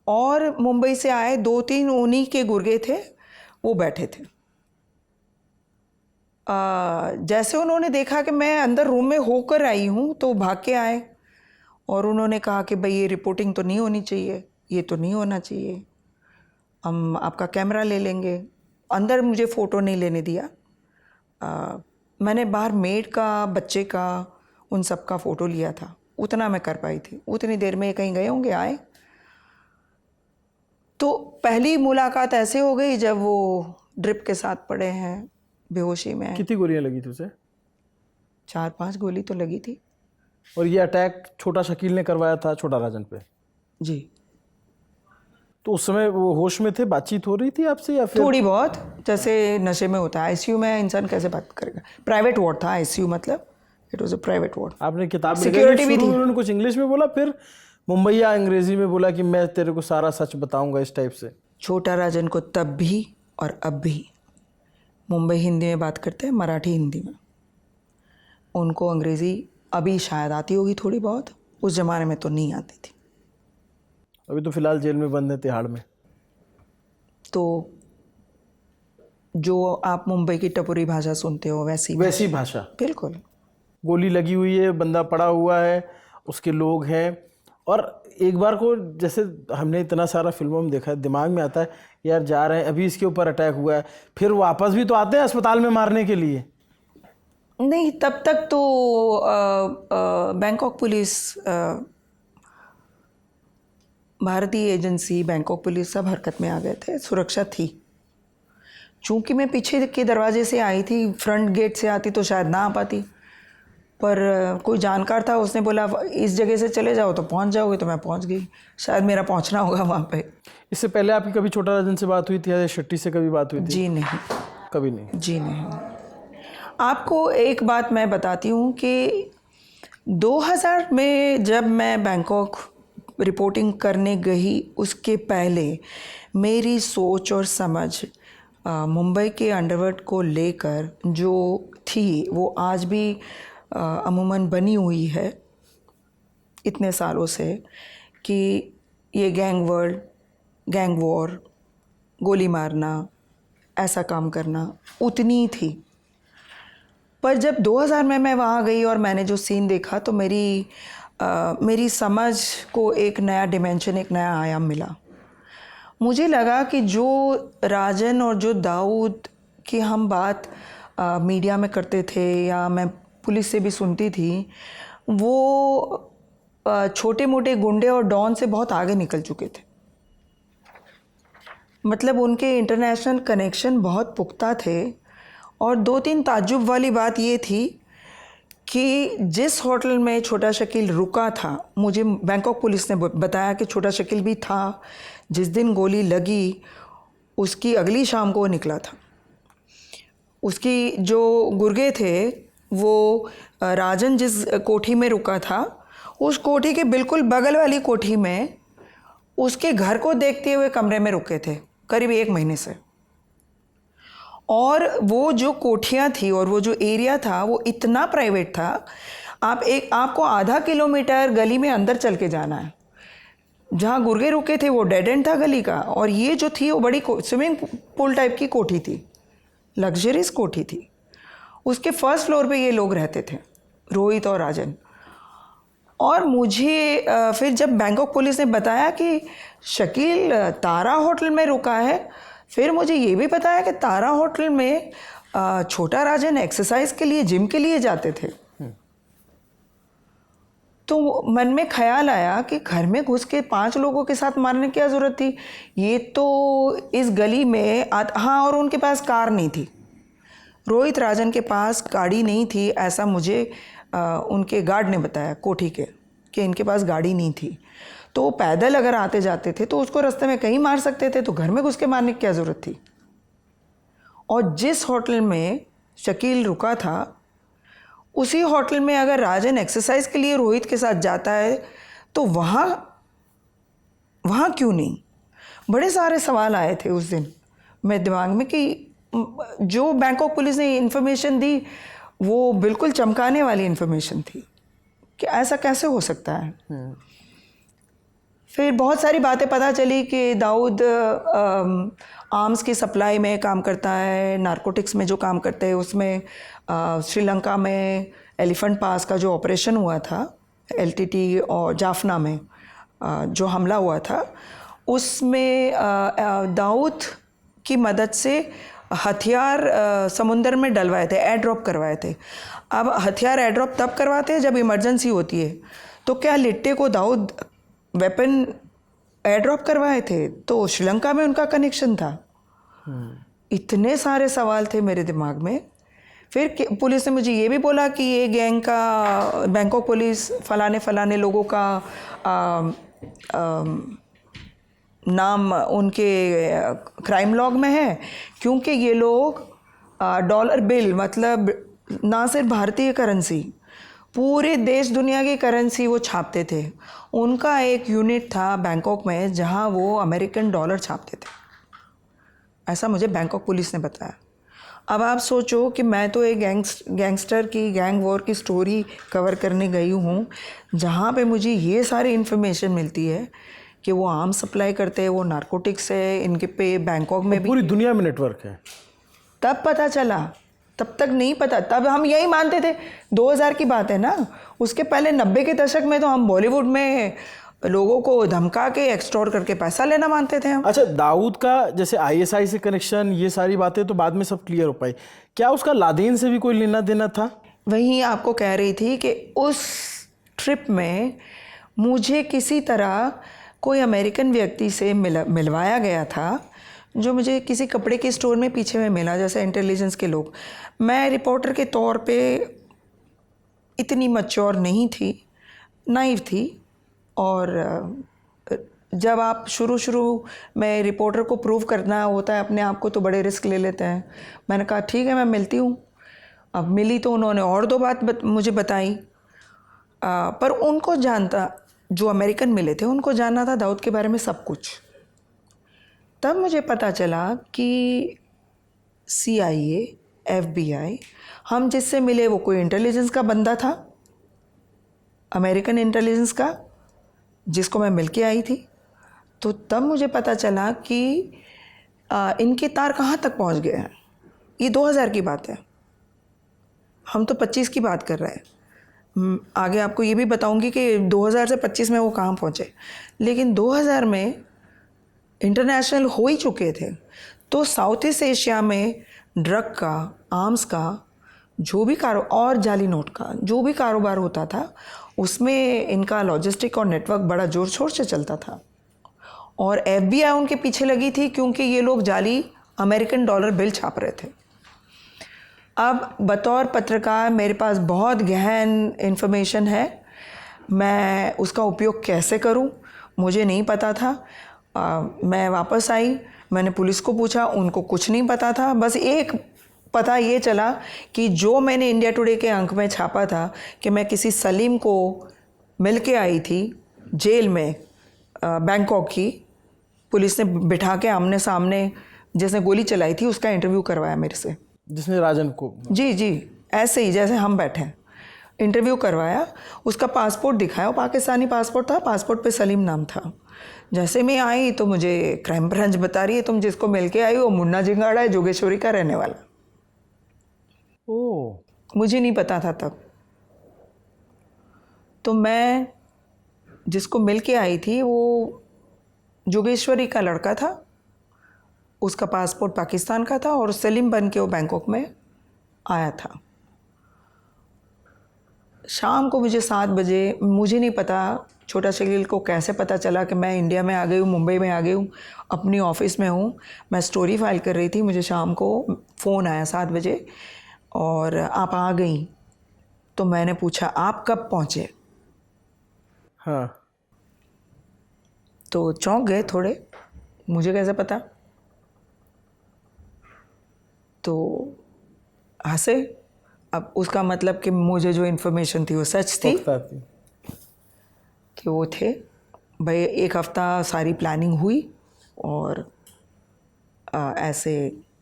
और मुंबई से आए 2-3 उन्हीं के गुर्गे थे, वो बैठे थे। जैसे उन्होंने देखा कि मैं अंदर रूम में होकर आई हूँ तो भाग के आए और उन्होंने कहा कि भाई ये रिपोर्टिंग तो नहीं होनी चाहिए, ये तो नहीं होना चाहिए, हम आपका कैमरा ले लेंगे। अंदर मुझे फ़ोटो नहीं लेने दिया। मैंने बाहर मेड का, बच्चे का, उन सब का फ़ोटो लिया था, उतना मैं कर पाई थी। उतनी देर में कहीं गए होंगे, आए। तो पहली मुलाकात ऐसे हो गई जब वो ड्रिप के साथ पड़े हैं, बेहोशी में। कितनी गोलियां लगी थी उसे? 4-5 गोली तो लगी थी। और ये अटैक छोटा शकील ने करवाया था छोटा राजन पे? जी। तो उस समय वो होश में थे, बातचीत हो रही थी आपसे या फिर? थोड़ी बहुत, जैसे नशे में होता है। आईसीयू में इंसान कैसे बात करेगा? प्राइवेट वार्ड था आईसीयू, मतलब it was a private ward. आपने किताब में सिक्योरिटी भी थी। उन्होंने कुछ इंग्लिश में बोला, फिर मुंबईया अंग्रेजी में बोला कि मैं तेरे को सारा सच बताऊंगा, इस टाइप से? छोटा राजन को तब भी और अब भी मुंबई हिंदी में बात करते हैं, मराठी हिंदी में। उनको अंग्रेज़ी अभी शायद आती होगी थोड़ी बहुत, उस ज़माने में तो नहीं आती थी। अभी तो फिलहाल जेल में बंद है तिहाड़ में। तो जो आप मुंबई की टपोरी भाषा सुनते हो वैसी भाषा। बिल्कुल। गोली लगी हुई है, बंदा पड़ा हुआ है, उसके लोग हैं, और एक बार को जैसे हमने इतना सारा फिल्मों में देखा है, दिमाग में आता है यार जा रहे हैं, अभी इसके ऊपर अटैक हुआ है, फिर वापस भी तो आते हैं अस्पताल में मारने के लिए। नहीं, तब तक तो बैंकॉक पुलिस, भारतीय एजेंसी, बैंकॉक पुलिस सब हरकत में आ गए थे, सुरक्षा थी। चूँकि मैं पीछे के दरवाजे से आई थी, फ्रंट गेट से आती तो शायद ना आ पाती, पर कोई जानकार था, उसने बोला इस जगह से चले जाओ तो पहुंच जाओगे, तो मैं पहुंच गई। शायद मेरा पहुंचना होगा वहाँ पे। इससे पहले आपकी कभी छोटा राजन से बात हुई थी या शेट्टी से कभी बात हुई थी? जी नहीं, कभी नहीं। जी नहीं। आपको एक बात मैं बताती हूँ कि 2000 में जब मैं बैंकॉक रिपोर्टिंग करने गई, उसके पहले मेरी सोच और समझ मुंबई के अंडरवर्ल्ड को लेकर जो थी वो आज भी अमूमन बनी हुई है इतने सालों से, कि ये गैंग वर्ल्ड, गैंग वॉर, गोली मारना, ऐसा काम करना उतनी थी। पर जब 2000 में मैं वहाँ गई और मैंने जो सीन देखा तो मेरी समझ को एक नया डिमेंशन, एक नया आयाम मिला। मुझे लगा कि जो राजन और जो दाऊद की हम बात मीडिया में करते थे या मैं पुलिस से भी सुनती थी, वो छोटे मोटे गुंडे और डॉन से बहुत आगे निकल चुके थे। मतलब उनके इंटरनेशनल कनेक्शन बहुत पुख्ता थे। और 2-3 ताज्जुब वाली बात ये थी कि जिस होटल में छोटा शकील रुका था, मुझे बैंकॉक पुलिस ने बताया कि छोटा शकील भी था, जिस दिन गोली लगी उसकी अगली शाम को वो निकला था। उसकी जो गुर्गे थे, वो राजन जिस कोठी में रुका था, उस कोठी के बिल्कुल बगल वाली कोठी में उसके घर को देखते हुए कमरे में रुके थे करीब 1 महीने से। और वो जो कोठियाँ थी और वो जो एरिया था वो इतना प्राइवेट था, आपको आधा किलोमीटर गली में अंदर चल के जाना है। जहाँ गुर्गे रुके थे वो डेड एंड था गली का, और ये जो थी वो बड़ी स्विमिंग पूल टाइप की कोठी थी, लग्जरीज कोठी थी। उसके फर्स्ट फ्लोर पे ये लोग रहते थे, रोहित और राजन। और मुझे फिर जब बैंकॉक पुलिस ने बताया कि शकील तारा होटल में रुका है, फिर मुझे ये भी बताया कि तारा होटल में छोटा राजन एक्सरसाइज के लिए, जिम के लिए जाते थे। तो मन में ख्याल आया कि घर में घुस के 5 लोगों के साथ मारने की क्या ज़रूरत थी। ये तो इस गली में हाँ, और उनके पास कार नहीं थी। रोहित राजन के पास गाड़ी नहीं थी, ऐसा मुझे उनके गार्ड ने बताया कोठी के, कि इनके पास गाड़ी नहीं थी। तो वो पैदल अगर आते जाते थे तो उसको रास्ते में कहीं मार सकते थे, तो घर में घुस के मारने की क्या ज़रूरत थी। और जिस होटल में शकील रुका था, उसी होटल में अगर राजन एक्सरसाइज के लिए रोहित के साथ जाता है तो वहाँ क्यों नहीं। बड़े सारे सवाल आए थे उस दिन मेरे दिमाग में कि जो बैंकॉक पुलिस ने इन्फॉर्मेशन दी वो बिल्कुल चमकाने वाली इन्फॉर्मेशन थी कि ऐसा कैसे हो सकता है। फिर बहुत सारी बातें पता चली कि दाऊद आर्म्स की सप्लाई में काम करता है, नारकोटिक्स में जो काम करते हैं उसमें। श्रीलंका में एलिफेंट पास का जो ऑपरेशन हुआ था, LTT और जाफना में जो हमला हुआ था, उसमें दाऊद की मदद से हथियार समुंदर में डलवाए थे, एयर ड्रॉप करवाए थे। अब हथियार एयर ड्रॉप तब करवाते हैं जब इमरजेंसी होती है, तो क्या लिट्टे को दाऊद वेपन एयर ड्रॉप करवाए थे? तो श्रीलंका में उनका कनेक्शन था। इतने सारे सवाल थे मेरे दिमाग में। फिर पुलिस ने मुझे ये भी बोला कि ये गैंग का, बैंकॉक पुलिस फलाने लोगों का नाम उनके क्राइम लॉग में है, क्योंकि ये लोग डॉलर बिल, मतलब ना सिर्फ भारतीय करेंसी, पूरे देश दुनिया की करेंसी वो छापते थे। उनका एक यूनिट था बैंकॉक में जहां वो अमेरिकन डॉलर छापते थे, ऐसा मुझे बैंकॉक पुलिस ने बताया। अब आप सोचो कि मैं तो एक गैंगस्टर की, गैंग वॉर की स्टोरी कवर करने गई हूँ जहाँ पे मुझे ये सारी इन्फॉर्मेशन मिलती है कि वो आर्म्स सप्लाई करते हैं, वो नारकोटिक्स है इनके पे बैंकॉक में भी। पूरी दुनिया में नेटवर्क है। तब पता चला, तब तक नहीं पता। तब हम यही मानते थे, 2000 की बात है ना। उसके पहले 90 के दशक में तो हम बॉलीवुड में लोगों को धमका के एक्सटॉर्ट करके पैसा लेना मानते थे हम। अच्छा, दाऊद का जैसे ISI से कनेक्शन, ये सारी बातें तो बाद में सब क्लियर हो पाई, क्या उसका लादेन से भी कोई लेना देना था? वही आपको कह रही थी कि उस ट्रिप में मुझे किसी तरह कोई अमेरिकन व्यक्ति से मिलवाया गया था, जो मुझे किसी कपड़े के स्टोर में पीछे में मिला, जैसे इंटेलिजेंस के लोग। मैं रिपोर्टर के तौर पे इतनी मैच्योर नहीं थी, नाइव थी, और जब आप शुरू में रिपोर्टर को प्रूव करना होता है अपने आप को तो बड़े रिस्क ले लेते हैं। मैंने कहा ठीक है, मैं मिलती हूँ। अब मिली तो उन्होंने और 2 बात मुझे बताई, पर उनको जानता, जो अमेरिकन मिले थे उनको जानना था दाऊद के बारे में सब कुछ। तब मुझे पता चला कि CIA, FBI, हम जिससे मिले वो कोई इंटेलिजेंस का बंदा था, अमेरिकन इंटेलिजेंस का, जिसको मैं मिल के आई थी। तो तब मुझे पता चला कि इनके तार कहाँ तक पहुँच गए हैं। ये 2000 की बात है, हम तो 25 की बात कर रहे हैं। आगे आपको ये भी बताऊंगी कि 2000 से 25 में वो कहाँ पहुँचे, लेकिन 2000 में इंटरनेशनल हो ही चुके थे। तो साउथ ईस्ट एशिया में ड्रग का, आर्म्स का जो भी और जाली नोट का जो भी कारोबार होता था, उसमें इनका लॉजिस्टिक और नेटवर्क बड़ा जोर शोर से चलता था। और FBI उनके पीछे लगी थी, क्योंकि ये लोग जाली अमेरिकन डॉलर बिल छाप रहे थे। अब बतौर पत्रकार मेरे पास बहुत गहन इन्फॉर्मेशन है, मैं उसका उपयोग कैसे करूं मुझे नहीं पता था। मैं वापस आई, मैंने पुलिस को पूछा, उनको कुछ नहीं पता था। बस एक पता ये चला कि जो मैंने इंडिया टुडे के अंक में छापा था कि मैं किसी सलीम को मिल के आई थी जेल में, बैंकॉक की, पुलिस ने बिठा के आमने सामने, जिसने गोली चलाई थी उसका इंटरव्यू करवाया मेरे से। जिसने राजन को? जी, ऐसे ही जैसे हम बैठे हैं, इंटरव्यू करवाया। उसका पासपोर्ट दिखाया, वो पाकिस्तानी पासपोर्ट था, पासपोर्ट पे सलीम नाम था। जैसे मैं आई तो मुझे क्राइम ब्रांच बता रही है, तुम जिसको मिल के आई वो मुन्ना जिंगाड़ा है, जोगेश्वरी का रहने वाला। ओह, मुझे नहीं पता था तब। तो मैं जिसको मिल के आई थी वो जोगेश्वरी का लड़का था, उसका पासपोर्ट पाकिस्तान का था, और सलीम बन के वो बैंकॉक में आया था। शाम को मुझे 7 बजे, मुझे नहीं पता छोटा शकील को कैसे पता चला कि मैं इंडिया में आ गई हूँ, मुंबई में आ गई हूँ, अपनी ऑफिस में हूँ। मैं स्टोरी फाइल कर रही थी, मुझे शाम को फ़ोन आया 7 बजे और आप आ गई। तो मैंने पूछा आप कब पहुँचे? हाँ। तो चौंक गए थोड़े, मुझे कैसे पता? तो हंसे। अब उसका मतलब कि मुझे जो इन्फॉर्मेशन थी वो सच थी कि वो थे। भाई 1 हफ्ता सारी प्लानिंग हुई और ऐसे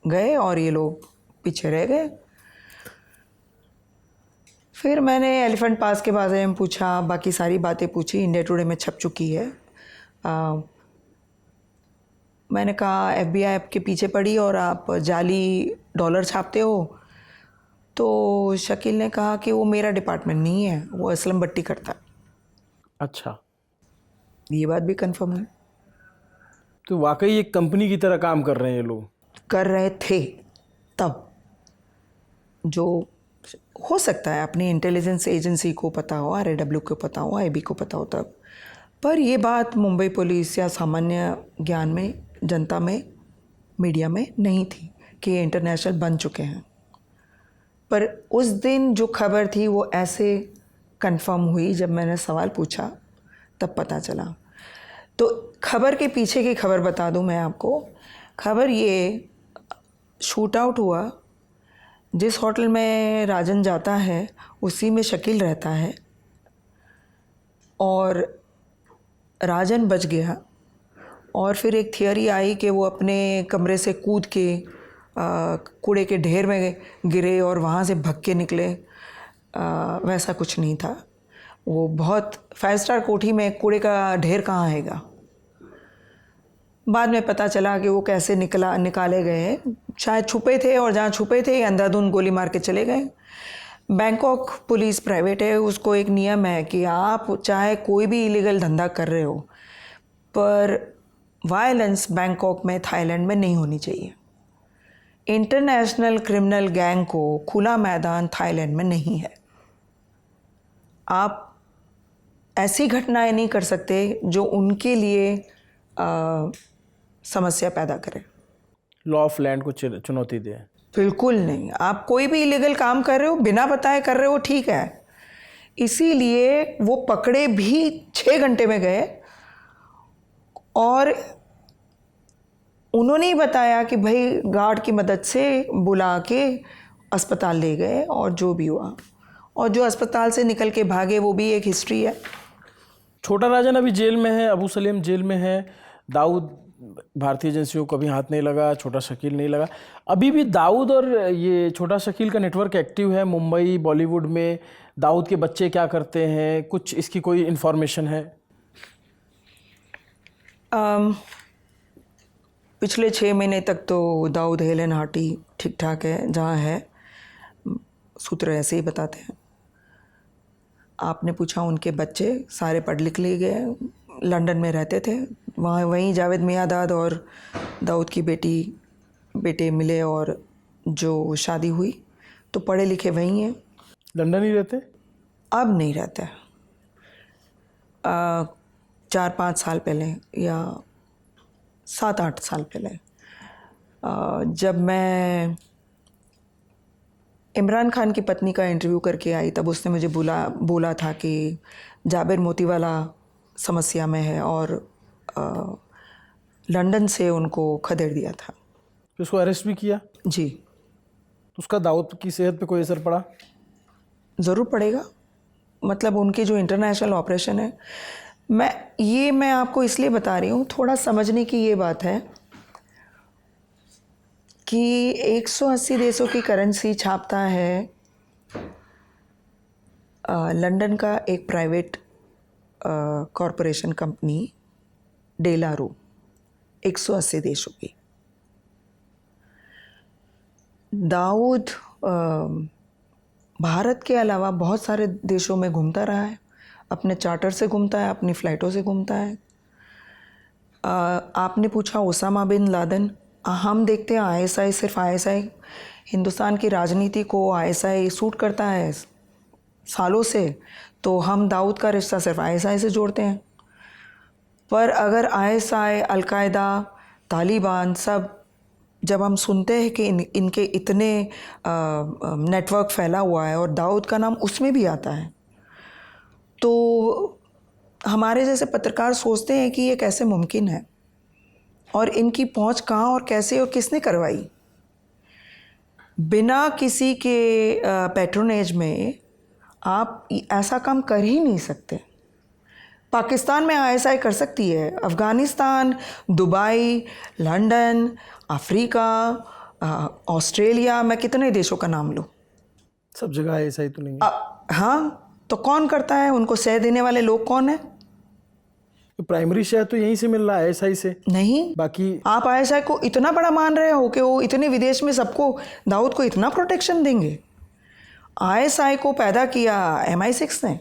गए और ये लोग पीछे रह गए। फिर मैंने एलिफेंट पास के बारे में पूछा, बाकी सारी बातें पूछी, इंडिया टुडे में छप चुकी है। मैंने कहा FBI आपके पीछे पड़ी और आप जाली डॉलर छापते हो। तो शकील ने कहा कि वो मेरा डिपार्टमेंट नहीं है, वो असलम भट्टी करता है। अच्छा, ये बात भी कंफर्म हुई। तो वाकई एक कंपनी की तरह काम कर रहे हैं ये लोग। कर रहे थे तब, जो हो सकता है अपनी इंटेलिजेंस एजेंसी को पता हो, RAW को पता हो, IB को पता हो तब। पर ये बात मुंबई पुलिस या सामान्य ज्ञान में, जनता में, मीडिया में नहीं थी कि ये इंटरनेशनल बन चुके हैं। पर उस दिन जो खबर थी वो ऐसे कंफर्म हुई, जब मैंने सवाल पूछा तब पता चला। तो खबर के पीछे की खबर बता दूं मैं आपको। खबर ये, शूट आउट हुआ, जिस होटल में राजन जाता है उसी में शकील रहता है और राजन बच गया। और फिर एक थियरी आई कि वो अपने कमरे से कूद के कूड़े के ढेर में गिरे और वहाँ से भग के निकले। वैसा कुछ नहीं था। वो बहुत 5 स्टार कोठी में कूड़े का ढेर कहाँ आएगा। बाद में पता चला कि वो कैसे निकाले गए, शायद छुपे थे और जहाँ छुपे थे अंधाधुंध गोली मार के चले गए। बैंकॉक पुलिस प्राइवेट है, उसको एक नियम है कि आप चाहे कोई भी इलीगल धंधा कर रहे हो, पर वायलेंस बैंकॉक में, थाईलैंड में नहीं होनी चाहिए। इंटरनेशनल क्रिमिनल गैंग को खुला मैदान थाईलैंड में नहीं है। आप ऐसी घटनाएं नहीं कर सकते जो उनके लिए समस्या पैदा करे, लॉ ऑफ लैंड को चुनौती दे। बिल्कुल नहीं। आप कोई भी इलीगल काम कर रहे हो, बिना बताए कर रहे हो, ठीक है। इसीलिए वो पकड़े भी 6 घंटे में गए और उन्होंने ही बताया कि भाई गार्ड की मदद से बुला के अस्पताल ले गए और जो भी हुआ। और जो अस्पताल से निकल के भागे वो भी एक हिस्ट्री है। छोटा राजन अभी जेल में है, अबू सलेम जेल में है, दाऊद भारतीय एजेंसियों को कभी हाथ नहीं लगा, छोटा शकील नहीं लगा। अभी भी दाऊद और ये छोटा शकील का नेटवर्क एक्टिव है मुंबई, बॉलीवुड में। दाऊद के बच्चे क्या करते हैं, कुछ इसकी कोई इन्फॉर्मेशन है? पिछले 6 महीने तक तो दाऊद हेलन हाटी ठीक ठाक है जहाँ है, सूत्र ऐसे ही बताते हैं। आपने पूछा उनके बच्चे, सारे पढ़ लिख लिए गए, लंदन में रहते थे, वहाँ वहीं जावेद मियादाद और दाऊद की बेटे मिले और जो शादी हुई, तो पढ़े लिखे वहीं हैं। लंदन ही रहते? अब नहीं रहते। 4-5 साल पहले या 7-8 साल पहले जब मैं इमरान खान की पत्नी का इंटरव्यू करके आई, तब उसने मुझे बोला था कि जाबिर मोतीवाला समस्या में है और लंदन से उनको खदेड़ दिया था। तो उसको अरेस्ट भी किया? जी। तो उसका दाऊद की सेहत पे कोई असर पड़ा? ज़रूर पड़ेगा। मतलब उनके जो इंटरनेशनल ऑपरेशन है, मैं आपको इसलिए बता रही हूँ, थोड़ा समझने की ये बात है कि 180 देशों की करेंसी छापता है लंदन का एक प्राइवेट कॉरपोरेशन कंपनी डेलारू, 180 देशों की। दाऊद भारत के अलावा बहुत सारे देशों में घूमता रहा है, अपने चार्टर से घूमता है, अपनी फ़्लाइटों से घूमता है। आपने पूछा ओसामा बिन लादेन, हम देखते हैं ISI, सिर्फ ISI, हिंदुस्तान की राजनीति को ISI सूट करता है, सालों से, तो हम दाऊद का रिश्ता सिर्फ आईएसआई से जोड़ते हैं। पर अगर आईएसआई, अलकायदा, तालिबान सब जब हम सुनते हैं कि इनके इतने नेटवर्क फैला हुआ है और दाऊद का नाम उसमें भी आता है, तो हमारे जैसे पत्रकार सोचते हैं कि ये कैसे मुमकिन है और इनकी पहुंच कहाँ और कैसे और किसने करवाई। बिना किसी के पैट्रोनेज में आप ऐसा काम कर ही नहीं सकते। पाकिस्तान में आईएसआई कर सकती है, Afghanistan, Dubai, London, Africa, Australia, मैं कितने देशों का नाम लूँ, सब जगह ऐसा ही तो नहीं है। हाँ, तो कौन करता है? उनको शह देने वाले लोग कौन है? तो प्राइमरी शहर तो यहीं से मिल रहा है, आईएसआई से। नहीं, बाकी आप आईएसआई को इतना बड़ा मान रहे हो कि वो इतने विदेश में सबको, दाऊद को इतना प्रोटेक्शन देंगे। आईएसआई को पैदा किया MI6 ने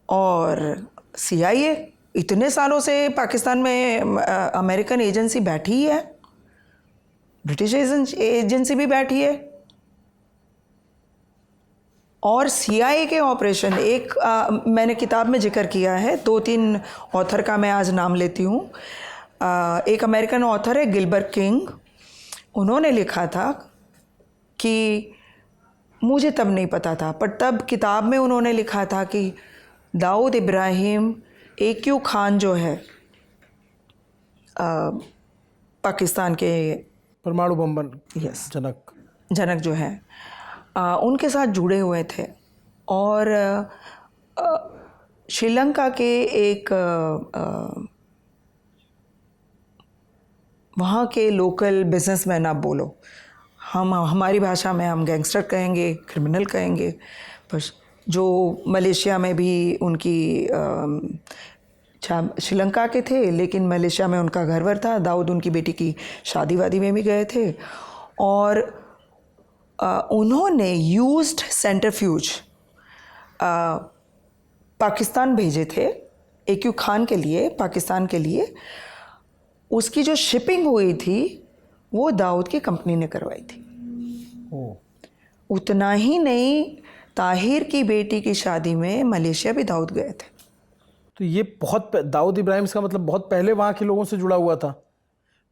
और CIA इतने सालों से पाकिस्तान में अमेरिकन एजेंसी बैठी है, ब्रिटिश एजेंसी भी बैठी है। और CIA के ऑपरेशन एक मैंने किताब में जिक्र किया है, 2-3 ऑथर का मैं आज नाम लेती हूँ। एक अमेरिकन ऑथर है गिलबर्ट किंग, उन्होंने लिखा था कि मुझे तब नहीं पता था, पर तब किताब में उन्होंने लिखा था कि दाऊद इब्राहिम AQ खान जो है पाकिस्तान के परमाणु बम यस जनक जो है, उनके साथ जुड़े हुए थे। और श्रीलंका के एक वहाँ के लोकल बिजनेसमैन, आप बोलो, हम हमारी भाषा में हम गैंगस्टर कहेंगे, क्रिमिनल कहेंगे, पर जो मलेशिया में भी उनकी श्रीलंका के थे लेकिन मलेशिया में उनका घर वर था। दाऊद उनकी बेटी की शादी वादी में भी गए थे और उन्होंने यूज्ड सेंट्रीफ्यूज पाकिस्तान भेजे थे AQ खान के लिए, पाकिस्तान के लिए। उसकी जो शिपिंग हुई थी वो दाऊद की कंपनी ने करवाई थी। उतना ही नहीं, ताहिर की बेटी की शादी में मलेशिया भी दाऊद गए थे। तो ये बहुत दाऊद इब्राहिम का मतलब बहुत पहले वहाँ के लोगों से जुड़ा हुआ था।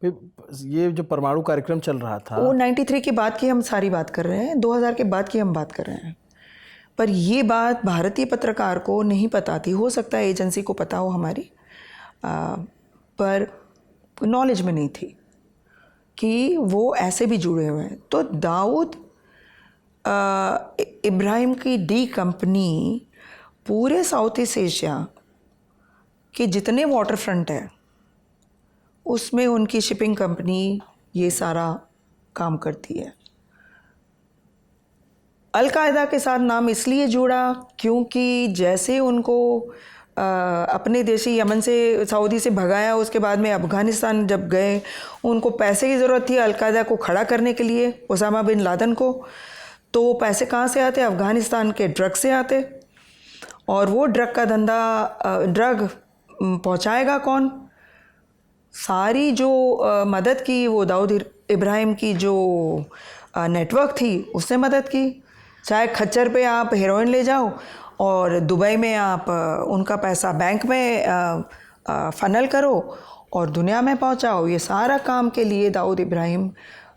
ये जो परमाणु कार्यक्रम चल रहा था वो 93 के बाद की हम सारी बात कर रहे हैं, 2000 के बाद की हम बात कर रहे हैं। पर ये बात भारतीय पत्रकार को नहीं पता थी, हो सकता है एजेंसी को पता हो हमारी, पर नॉलेज में नहीं थी कि वो ऐसे भी जुड़े हुए हैं। तो दाऊद इब्राहिम की डी कंपनी पूरे साउथ ईस्ट एशिया के जितने वाटर फ्रंट है उसमें उनकी शिपिंग कंपनी ये सारा काम करती है। अलकायदा के साथ नाम इसलिए जुड़ा क्योंकि जैसे उनको अपने देशी यमन से, सऊदी से भगाया, उसके बाद में अफ़गानिस्तान जब गए, उनको पैसे की ज़रूरत थी अलकायदा को खड़ा करने के लिए, उसामा बिन लादेन को। तो वो पैसे कहाँ से आते? अफ़गानिस्तान के ड्रग से आते। और वो ड्रग का धंधा, ड्रग पहुँचाएगा कौन? सारी जो मदद की वो दाऊद इब्राहिम की जो नेटवर्क थी उसने मदद की। चाहे खच्चर पे आप हेरोइन ले जाओ और दुबई में आप उनका पैसा बैंक में फनल करो और दुनिया में पहुंचाओ, ये सारा काम के लिए दाऊद इब्राहिम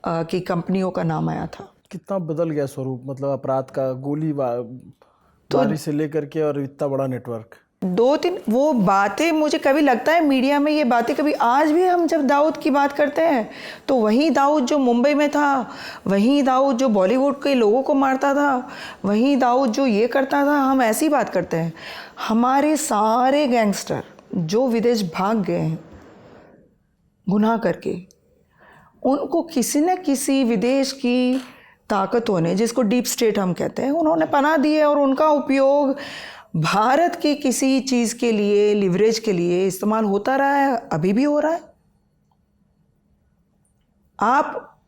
की कंपनियों का नाम आया था। कितना बदल गया स्वरूप, मतलब अपराध का, गोलीबारी से लेकर के और इतना बड़ा नेटवर्क। 2-3 वो बातें, मुझे कभी लगता है मीडिया में ये बातें, कभी आज भी हम जब दाऊद की बात करते हैं तो वही दाऊद जो मुंबई में था, वही दाऊद जो बॉलीवुड के लोगों को मारता था, वही दाऊद जो ये करता था, हम ऐसी बात करते हैं। हमारे सारे गैंगस्टर जो विदेश भाग गए हैं गुनाह करके, उनको किसी न किसी विदेश की ताकतों ने, जिसको डीप स्टेट हम कहते हैं, उन्होंने पनाह दी है और उनका उपयोग भारत की किसी चीज़ के लिए, लिवरेज के लिए इस्तेमाल होता रहा है, अभी भी हो रहा है। आप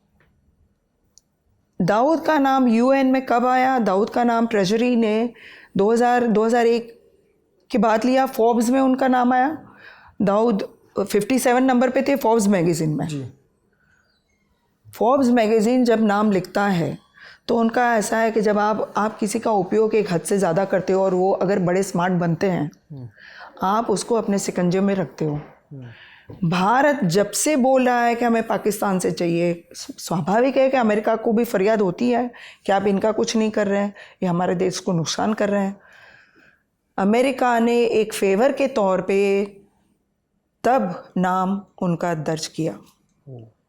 दाऊद का नाम UN में कब आया? दाऊद का नाम ट्रेजरी ने 2001 के बाद लिया, फोर्ब्स में उनका नाम आया। दाऊद 57 नंबर पे थे फोर्ब्स मैगज़ीन में। फोर्ब्स मैगज़ीन जब नाम लिखता है तो उनका ऐसा है कि जब आप किसी का उपयोग एक हद से ज़्यादा करते हो और वो अगर बड़े स्मार्ट बनते हैं, आप उसको अपने शिकंजे में रखते हो। भारत जब से बोल रहा है कि हमें पाकिस्तान से चाहिए, स्वाभाविक है कि अमेरिका को भी फरियाद होती है कि आप इनका कुछ नहीं कर रहे हैं, ये हमारे देश को नुकसान कर रहे हैं। अमेरिका ने एक फेवर के तौर पे तब नाम उनका दर्ज किया,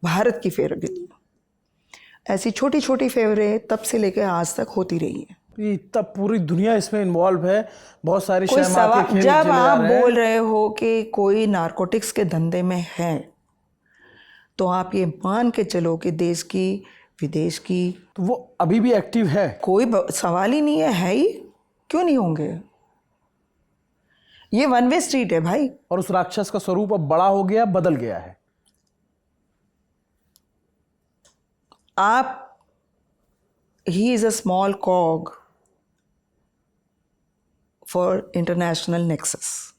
भारत की फेवर के। ऐसी छोटी छोटी फेवरें तब से लेकर आज तक होती रही हैं। तब पूरी दुनिया इसमें इन्वॉल्व है, बहुत सारी कोई शहमात के खेल जब खेले जा आप रहे हैं। बोल रहे हो कि कोई नारकोटिक्स के धंधे में है, तो आप ये मान के चलो कि देश की विदेश की तो वो अभी भी एक्टिव है। कोई सवाल ही नहीं है ही, क्यों नहीं होंगे? ये वन वे स्ट्रीट है भाई। और उस राक्षस का स्वरूप अब बड़ा हो गया, बदल गया है। He is a small कॉग for international nexus.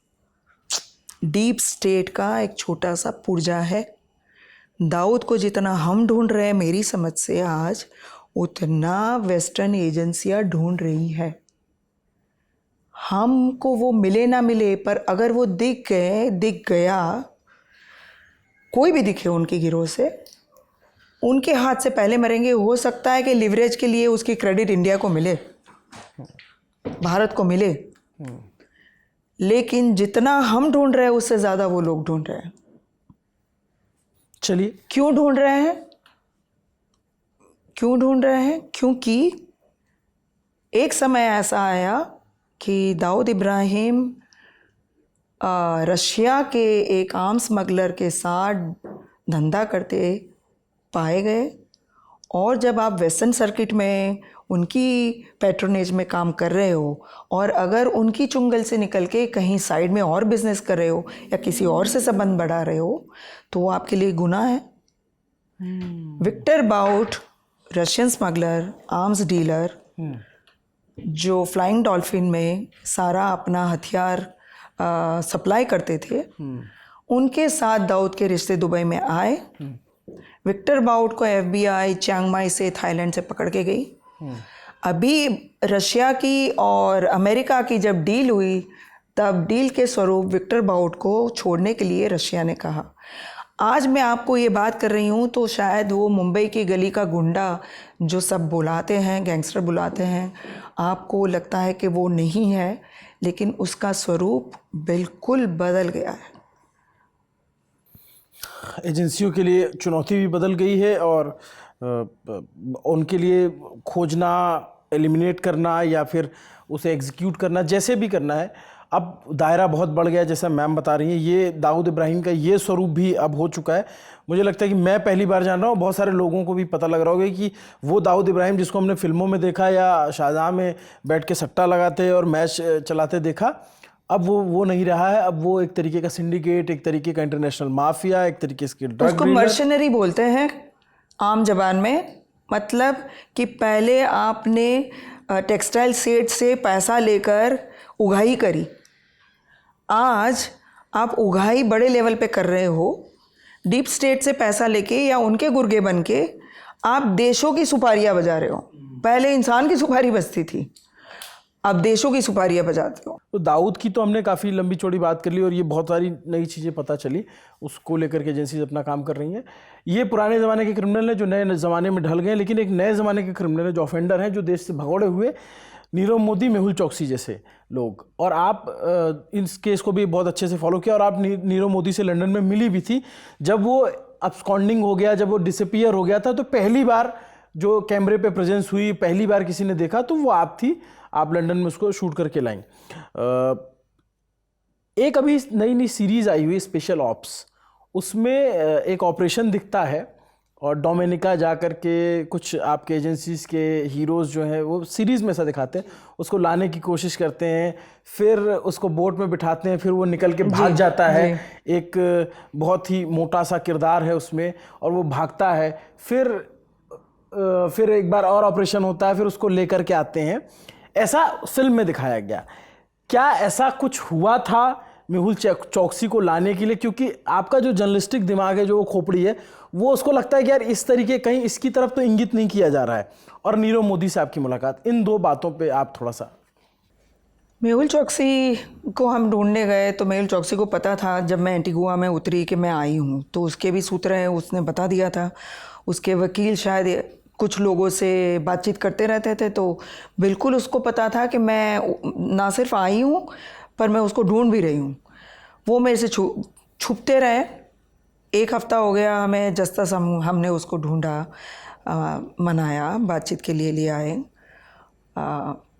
Deep state का एक छोटा सा पुर्जा है। दाऊद को जितना हम ढूंढ रहे हैं मेरी समझ से आज, उतना वेस्टर्न एजेंसियां ढूंढ रही है। हमको वो मिले ना मिले, पर अगर वो दिख गया, कोई भी दिखे उनके गिरोह से, उनके हाथ से पहले मरेंगे। हो सकता है कि लिवरेज के लिए उसकी क्रेडिट इंडिया को मिले, भारत को मिले, लेकिन जितना हम ढूंढ रहे हैं उससे ज़्यादा वो लोग ढूंढ रहे हैं। चलिए, क्यों ढूंढ रहे हैं? क्योंकि एक समय ऐसा आया कि दाऊद इब्राहिम रशिया के एक आर्म्स स्मगलर के साथ धंधा करते पाए गए, और जब आप वेस्टर्न सर्किट में उनकी पैट्रोनेज में काम कर रहे हो और अगर उनकी चुंगल से निकल के कहीं साइड में और बिजनेस कर रहे हो या किसी और से संबंध बढ़ा रहे हो, तो वो आपके लिए गुनाह है। Victor Bout, Russian smuggler, arms dealer, जो फ्लाइंग डॉल्फिन में सारा अपना हथियार सप्लाई करते थे, उनके साथ दाऊद के रिश्ते दुबई में आए। विक्टर बाउट को FBI चियांग माई से, थाईलैंड से पकड़ के गई। अभी रशिया की और अमेरिका की जब डील हुई, तब डील के स्वरूप विक्टर बाउट को छोड़ने के लिए रशिया ने कहा। आज मैं आपको ये बात कर रही हूँ तो शायद वो मुंबई की गली का गुंडा जो सब बुलाते हैं, गैंगस्टर बुलाते हैं, आपको लगता है कि वो नहीं है, लेकिन उसका स्वरूप बिल्कुल बदल गया है। एजेंसियों के लिए चुनौती भी बदल गई है और उनके लिए खोजना, एलिमिनेट करना या फिर उसे एग्जीक्यूट करना, जैसे भी करना है, अब दायरा बहुत बढ़ गया। जैसा मैम बता रही हैं, ये दाऊद इब्राहिम का ये स्वरूप भी अब हो चुका है। मुझे लगता है कि मैं पहली बार जान रहा हूँ, बहुत सारे लोगों को भी पता लग रहा होगा कि वो दाऊद इब्राहिम जिसको हमने फिल्मों में देखा या शाहजहाँ में बैठ के सट्टा लगाते और मैच चलाते देखा, अब वो नहीं रहा है। अब वो एक तरीके का सिंडिकेट, एक तरीके का इंटरनेशनल माफिया, एक तरीके के ड्रग उसको डीलर। मर्शनरी बोलते हैं आम जबान में। मतलब कि पहले आपने टेक्सटाइल सेट से पैसा लेकर उगाही करी, आज आप उगाही बड़े लेवल पे कर रहे हो। डीप स्टेट से पैसा लेके या उनके गुर्गे बन के आप देशों की सुपारियाँ बजा रहे हो। पहले इंसान की सुपारी बजती थी, अब देशों की सुपारियाँ बजाते हो। तो दाऊद की तो हमने काफ़ी लंबी चौड़ी बात कर ली और ये बहुत सारी नई चीज़ें पता चली, उसको लेकर के एजेंसीज अपना काम कर रही हैं। ये पुराने ज़माने के क्रिमिनल हैं जो नए ज़माने में ढल गए, लेकिन एक नए ज़माने के क्रिमिनल हैं जो ऑफेंडर हैं, जो देश से भगोड़े हुए, नीरव मोदी, मेहुल चौकसी जैसे लोग। और आप इस केस को भी बहुत अच्छे से फॉलो किया और आप नीरव मोदी से लंदन में मिली भी थी। जब वो अब्सकॉन्डिंग हो गया, जब वो डिसअपीयर हो गया था, तो पहली बार जो कैमरे पे प्रेजेंस हुई, पहली बार किसी ने देखा तो वो आप थी। आप लंदन में उसको शूट करके लाएं। एक अभी नई सीरीज़ आई हुई स्पेशल ऑप्स, उसमें एक ऑपरेशन दिखता है और डोमिनिका जाकर के कुछ आपके एजेंसीज के हीरोज़ जो हैं वो सीरीज़ में ऐसा दिखाते हैं, उसको लाने की कोशिश करते हैं, फिर उसको बोट में बिठाते हैं, फिर वो निकल के भाग जाता है। एक बहुत ही मोटा सा किरदार है उसमें और वो भागता है। फिर एक बार और ऑपरेशन होता है, फिर उसको लेकर के आते हैं। ऐसा फिल्म में दिखाया गया। क्या ऐसा कुछ हुआ था मेहुल चौकसी को लाने के लिए, क्योंकि आपका जो जर्नलिस्टिक दिमाग है, जो वो खोपड़ी है, वो उसको लगता है कि यार इस तरीके कहीं इसकी तरफ तो इंगित नहीं किया जा रहा है। और नीरव मोदी से आपकी मुलाकात, इन दो बातों पे आप थोड़ा सा। मेहुल चौकसी को हम ढूंढने गए तो मेहुल चौकसी को पता था जब मैं एंटीगुआ में उतरी कि मैं आई हूँ, तो उसके भी सूत्र हैं, उसने बता दिया था। उसके वकील शायद कुछ लोगों से बातचीत करते रहते थे, तो बिल्कुल उसको पता था कि मैं ना सिर्फ आई हूँ पर मैं उसको ढूंढ भी रही हूँ। वो मेरे से छुपते रहे। 1 हफ्ता हो गया हमें जस्ता हमने उसको ढूंढा, मनाया, बातचीत के लिए ले आए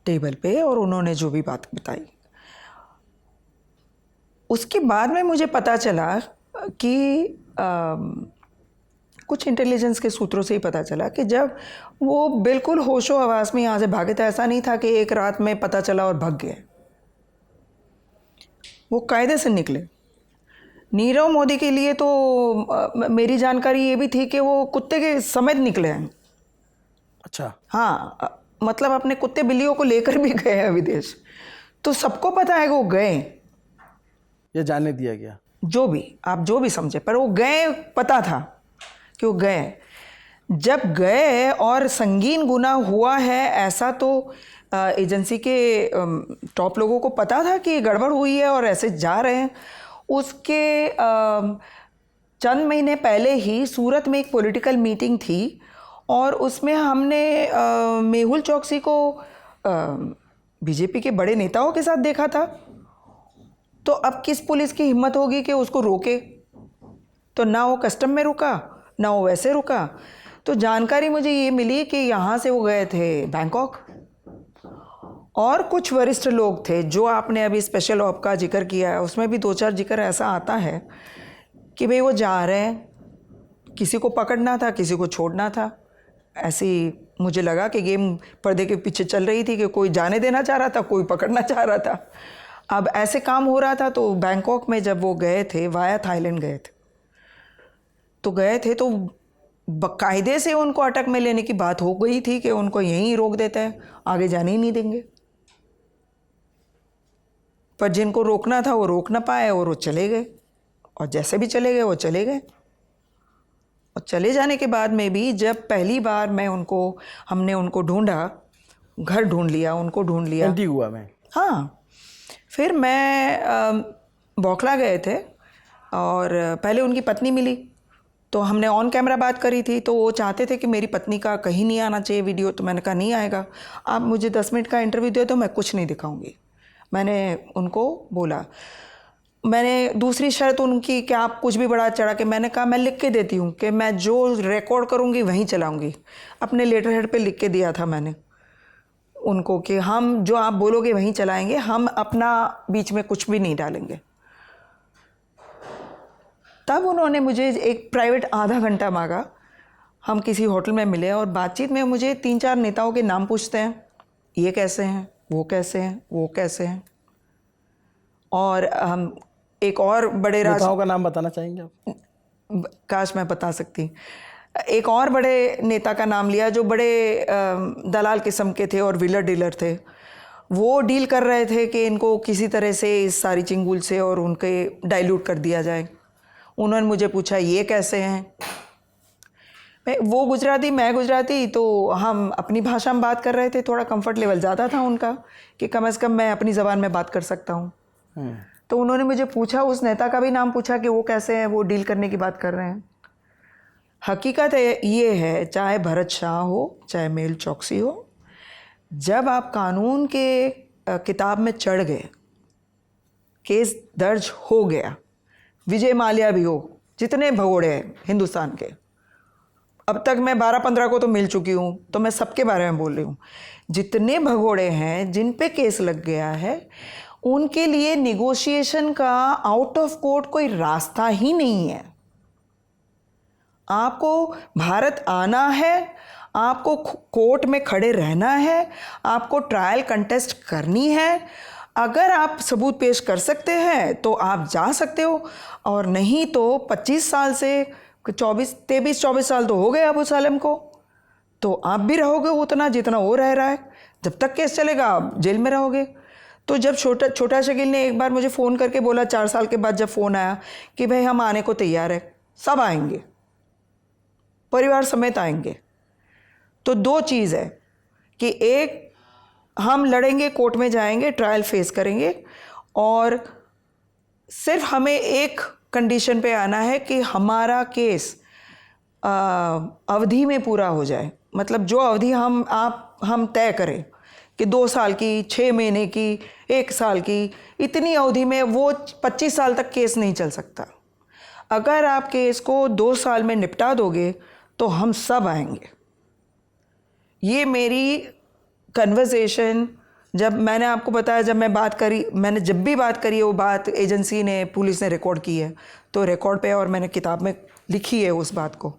टेबल पे, और उन्होंने जो भी बात बताई। उसके बाद में मुझे पता चला कि कुछ इंटेलिजेंस के सूत्रों से ही पता चला कि जब वो बिल्कुल होशो हवास में यहाँ से भागे थे, ऐसा नहीं था कि एक रात में पता चला और भाग गए। वो कायदे से निकले। नीरव मोदी के लिए तो मेरी जानकारी ये भी थी कि वो कुत्ते के समेत निकले हैं। अच्छा। हाँ, मतलब अपने कुत्ते बिल्लियों को लेकर भी गए हैं विदेश। तो सबको पता है कि वो गए, ये जानने दिया गया, जो भी आप जो भी समझे, पर वो गए, पता था कि वो गए। जब गए और संगीन गुनाह हुआ है ऐसा तो एजेंसी के टॉप लोगों को पता था कि गड़बड़ हुई है और ऐसे जा रहे हैं। उसके चंद महीने पहले ही सूरत में एक पॉलिटिकल मीटिंग थी और उसमें हमने मेहुल चौकसी को बीजेपी के बड़े नेताओं के साथ देखा था। तो अब किस पुलिस की हिम्मत होगी कि उसको रोके? तो ना वो कस्टम में रुका, ना वो वैसे रुका। तो जानकारी मुझे ये मिली कि यहाँ से वो गए थे बैंकॉक, और कुछ वरिष्ठ लोग थे जो आपने अभी स्पेशल ऑप का जिक्र किया है, उसमें भी 2-4 जिक्र ऐसा आता है कि भाई वो जा रहे हैं, किसी को पकड़ना था, किसी को छोड़ना था। ऐसी मुझे लगा कि गेम पर्दे के पीछे चल रही थी कि कोई जाने देना चाह रहा था, कोई पकड़ना चाह रहा था। अब ऐसे काम हो रहा था। तो बैंकॉक में जब वो गए थे, वाया थाईलैंड गए थे, तो बाकायदे से उनको अटक में लेने की बात हो गई थी कि उनको यहीं रोक देते हैं, आगे जाने ही नहीं देंगे। पर जिनको रोकना था वो रोक ना पाए और वो चले गए, और जैसे भी चले गए वो चले गए। और चले जाने के बाद में भी जब पहली बार हमने उनको ढूंढा, घर ढूंढ लिया, उनको ढूंढ लिया एंटीगुआ में। हाँ, फिर मैं बौखला गए थे और पहले उनकी पत्नी मिली, तो हमने ऑन कैमरा बात करी थी। तो वो चाहते थे कि मेरी पत्नी का कहीं नहीं आना चाहिए वीडियो। तो मैंने कहा नहीं आएगा, आप मुझे 10 मिनट का इंटरव्यू दे दो, मैं कुछ नहीं दिखाऊंगी। मैंने उनको बोला। मैंने दूसरी शर्त उनकी कि आप कुछ भी बढ़ा चढ़ा के, मैंने कहा मैं लिख के देती हूँ कि मैं जो रिकॉर्ड करूँगी वहीं चलाऊँगी। अपने लेटर हेड पे लिख के दिया था मैंने उनको कि हम जो आप बोलोगे वहीं चलाएंगे, हम अपना बीच में कुछ भी नहीं डालेंगे। तब उन्होंने मुझे एक प्राइवेट आधा घंटा मांगा। हम किसी होटल में मिले और बातचीत में मुझे 3-4 नेताओं के नाम पूछते हैं, ये कैसे हैं, वो कैसे हैं, वो कैसे हैं। और हम एक और बड़े नेताओं का नाम बताना चाहेंगे आप? काश मैं बता सकती। एक और बड़े नेता का नाम लिया जो बड़े दलाल किस्म के थे और व्हीलर डीलर थे। वो डील कर रहे थे कि इनको किसी तरह से इस सारी चिंगुल से और उनके डाइल्यूट कर दिया जाए। उन्होंने मुझे पूछा ये कैसे हैं। वो गुजराती, मैं गुजराती, तो हम अपनी भाषा में बात कर रहे थे। थोड़ा कंफर्ट लेवल ज़्यादा था उनका कि कम से कम मैं अपनी ज़बान में बात कर सकता हूँ। तो उन्होंने मुझे पूछा, उस नेता का भी नाम पूछा कि वो कैसे हैं, वो डील करने की बात कर रहे हैं। हकीकत ये है, चाहे भरत शाह हो, चाहे मेहुल चौकसी हो, जब आप कानून के किताब में चढ़ गए, केस दर्ज हो गया, विजय माल्या भी हो, जितने भगोड़े हैं हिंदुस्तान के, अब तक मैं 12-15 को तो मिल चुकी हूँ, तो मैं सबके बारे में बोल रही हूँ, जितने भगोड़े हैं जिन पे केस लग गया है, उनके लिए निगोशिएशन का आउट ऑफ कोर्ट कोई रास्ता ही नहीं है। आपको भारत आना है, आपको कोर्ट में खड़े रहना है, आपको ट्रायल कंटेस्ट करनी है। अगर आप सबूत पेश कर सकते हैं तो आप जा सकते हो, और नहीं तो 25 साल से 23-24 साल तो हो गए अबू सालेम को, तो आप भी रहोगे उतना जितना वो रह रहा है। जब तक केस चलेगा आप जेल में रहोगे। तो जब छोटा शकील ने एक बार मुझे फ़ोन करके बोला 4 साल के बाद, जब फ़ोन आया कि भाई हम आने को तैयार है, सब आएंगे, परिवार समेत आएंगे, तो 2 चीज़ है कि एक, हम लड़ेंगे, कोर्ट में जाएंगे, ट्रायल फेस करेंगे, और सिर्फ हमें एक कंडीशन पे आना है कि हमारा केस अवधि में पूरा हो जाए। मतलब जो अवधि हम तय करें कि 2 साल की, 6 महीने की, 1 साल की, इतनी अवधि में, वो 25 साल तक केस नहीं चल सकता। अगर आप केस को 2 साल में निपटा दोगे तो हम सब आएंगे। ये मेरी कन्वर्सेशन, जब मैंने आपको बताया, जब मैं बात करी, मैंने जब भी बात करी वो बात एजेंसी ने, पुलिस ने रिकॉर्ड की है, तो रिकॉर्ड पे, और मैंने किताब में लिखी है उस बात को।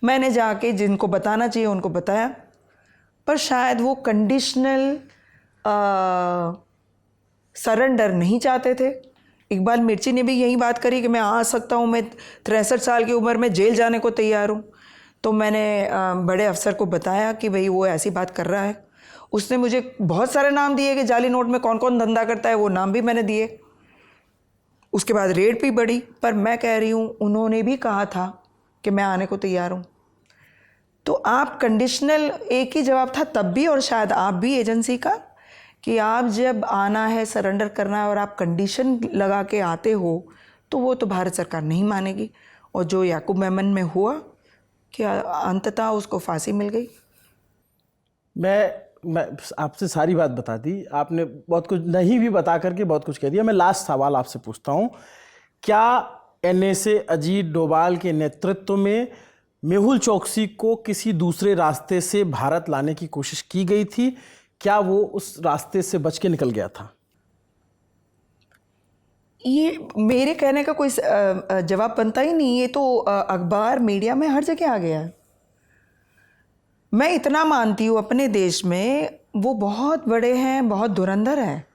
मैंने जाके जिनको बताना चाहिए उनको बताया, पर शायद वो कंडीशनल सरेंडर नहीं चाहते थे। इकबाल मिर्ची ने भी यही बात करी कि मैं आ सकता हूँ, मैं 63 साल की उम्र में जेल जाने को तैयार हूँ। तो मैंने बड़े अफसर को बताया कि भाई वो ऐसी बात कर रहा है। उसने मुझे बहुत सारे नाम दिए कि जाली नोट में कौन कौन धंधा करता है, वो नाम भी मैंने दिए। उसके बाद रेड भी बढ़ी, पर मैं कह रही हूँ उन्होंने भी कहा था कि मैं आने को तैयार हूँ। तो आप कंडीशनल, एक ही जवाब था तब भी, और शायद आप भी एजेंसी का, कि आप जब आना है, सरेंडर करना है, और आप कंडीशन लगा के आते हो, तो वो तो भारत सरकार नहीं मानेगी। और जो याकूब मेमन में हुआ कि अंततः उसको फांसी मिल गई। मैं आपसे सारी बात बता दी, आपने बहुत कुछ नहीं भी बता करके बहुत कुछ कह दिया। मैं लास्ट सवाल आपसे पूछता हूँ, क्या NSA अजीत डोभाल के नेतृत्व में मेहुल चोकसी को किसी दूसरे रास्ते से भारत लाने की कोशिश की गई थी? क्या वो उस रास्ते से बच के निकल गया था? ये मेरे कहने का कोई जवाब बनता ही नहीं। ये तो अखबार, मीडिया में हर जगह आ गया है। मैं इतना मानती हूँ अपने देश में वो बहुत बड़े हैं, बहुत धुरंधर हैं।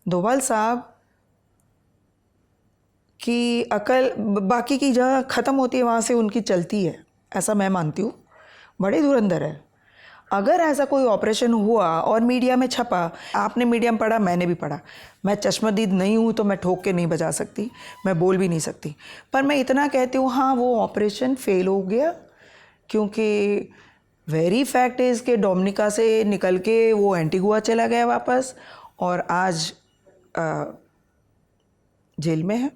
डोभाल साहब की अकल बाकी की जहाँ ख़त्म होती है वहाँ से उनकी चलती है, ऐसा मैं मानती हूँ। बड़े धुरंधर है। अगर ऐसा कोई ऑपरेशन हुआ और मीडिया में छपा, आपने मीडिया में पढ़ा, मैंने भी पढ़ा, मैं चश्मदीद नहीं हूँ तो मैं ठोक के नहीं बजा सकती, मैं बोल भी नहीं सकती, पर मैं इतना कहती हूँ, हाँ वो ऑपरेशन फेल हो गया, क्योंकि वेरी फैक्ट इज़ कि डोमिनिका से निकल के वो एंटीगुआ चला गया वापस, और आज जेल में है,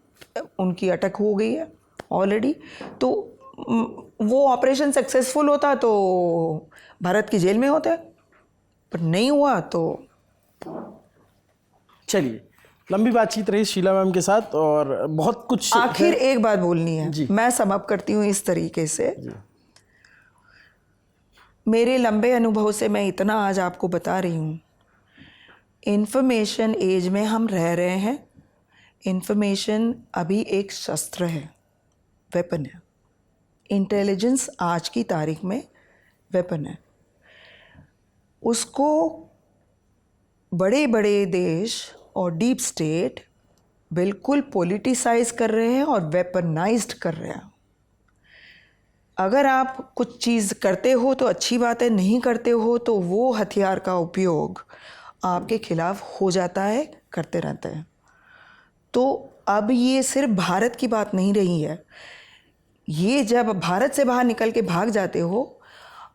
उनकी अटक हो गई है ऑलरेडी। तो वो ऑपरेशन सक्सेसफुल होता तो भारत की जेल में होता, पर नहीं हुआ। तो चलिए, लंबी बातचीत रही शीला मैम के साथ, और बहुत कुछ आखिर एक बात बोलनी है जी। मैं समाप्त करती हूँ इस तरीके से। मेरे लंबे अनुभव से मैं इतना आज आपको बता रही हूँ, इंफॉर्मेशन एज में हम रह रहे हैं। इंफॉर्मेशन अभी एक शस्त्र है, वेपन है। इंटेलिजेंस आज की तारीख में वेपन है। उसको बड़े बड़े देश और डीप स्टेट बिल्कुल पॉलिटिसाइज कर रहे हैं और वेपनाइज्ड कर रहे हैं। अगर आप कुछ चीज़ करते हो तो अच्छी बात है, नहीं करते हो तो वो हथियार का उपयोग आपके खिलाफ हो जाता है, करते रहते हैं। तो अब ये सिर्फ भारत की बात नहीं रही है। ये जब भारत से बाहर निकल के भाग जाते हो,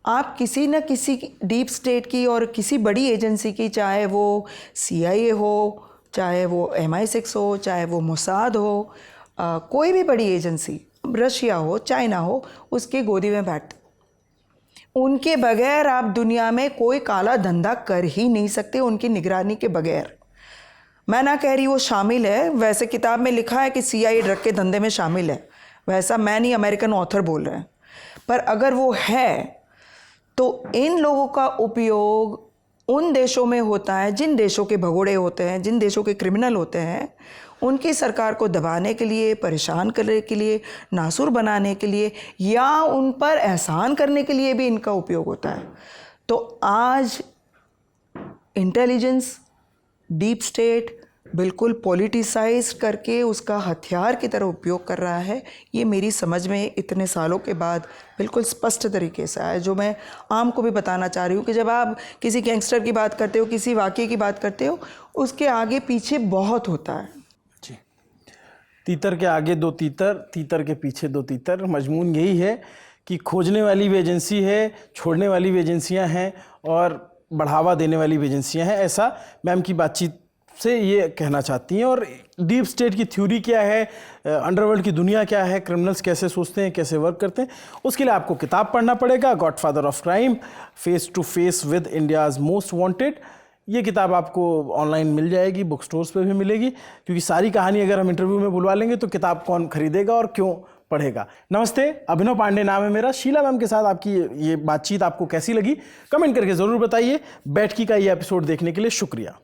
आप किसी न किसी डीप स्टेट की और किसी बड़ी एजेंसी की, चाहे वो CIA हो, चाहे वो MI6 हो, चाहे वो मोसाद हो, कोई भी बड़ी एजेंसी, रशिया हो, चाइना हो, उसकी गोदी में बैठते। उनके बगैर आप दुनिया में कोई काला धंधा कर ही नहीं सकते, उनकी निगरानी के बगैर। मैं ना कह रही वो शामिल है, वैसे किताब में लिखा है कि CIA ड्रग के धंधे में शामिल है, वैसा मैं नहीं, अमेरिकन ऑथर बोल रहे हैं। पर अगर वो है तो इन लोगों का उपयोग उन देशों में होता है जिन देशों के भगोड़े होते हैं, जिन देशों के क्रिमिनल होते हैं, उनकी सरकार को दबाने के लिए, परेशान करने के लिए, नासुर बनाने के लिए, या उन पर एहसान करने के लिए भी इनका उपयोग होता है। तो आज इंटेलिजेंस, डीप स्टेट, बिल्कुल पॉलिटिसाइज करके उसका हथियार की तरह उपयोग कर रहा है, ये मेरी समझ में इतने सालों के बाद बिल्कुल स्पष्ट तरीके से आया, जो मैं आम को भी बताना चाह रही हूँ कि जब आप किसी गैंगस्टर की बात करते हो, किसी वाक़ये की बात करते हो, उसके आगे पीछे बहुत होता है। जी, तीतर के आगे दो तीतर, तीतर के पीछे दो तीतर। मजमून यही है कि खोजने वाली भी एजेंसी है, छोड़ने वाली भी एजेंसियां हैं और बढ़ावा देने वाली भी एजेंसियां हैं, ऐसा मैम की बातचीत से ये कहना चाहती हैं। और डीप स्टेट की थ्योरी क्या है, अंडरवर्ल्ड की दुनिया क्या है, क्रिमिनल्स कैसे सोचते हैं, कैसे वर्क करते हैं, उसके लिए आपको किताब पढ़ना पड़ेगा, godfather of crime, face to face with India's most wanted. ये किताब आपको ऑनलाइन मिल जाएगी, बुक स्टोर्स पे भी मिलेगी, क्योंकि सारी कहानी अगर हम इंटरव्यू में बुलवा लेंगे तो किताब कौन खरीदेगा और क्यों पढ़ेगा। नमस्ते, अभिनव पांडे नाम है मेरा। शीला मैम के साथ आपकी ये बातचीत आपको कैसी लगी, कमेंट करके ज़रूर बताइए। बैठकी का ये एपिसोड देखने के लिए शुक्रिया।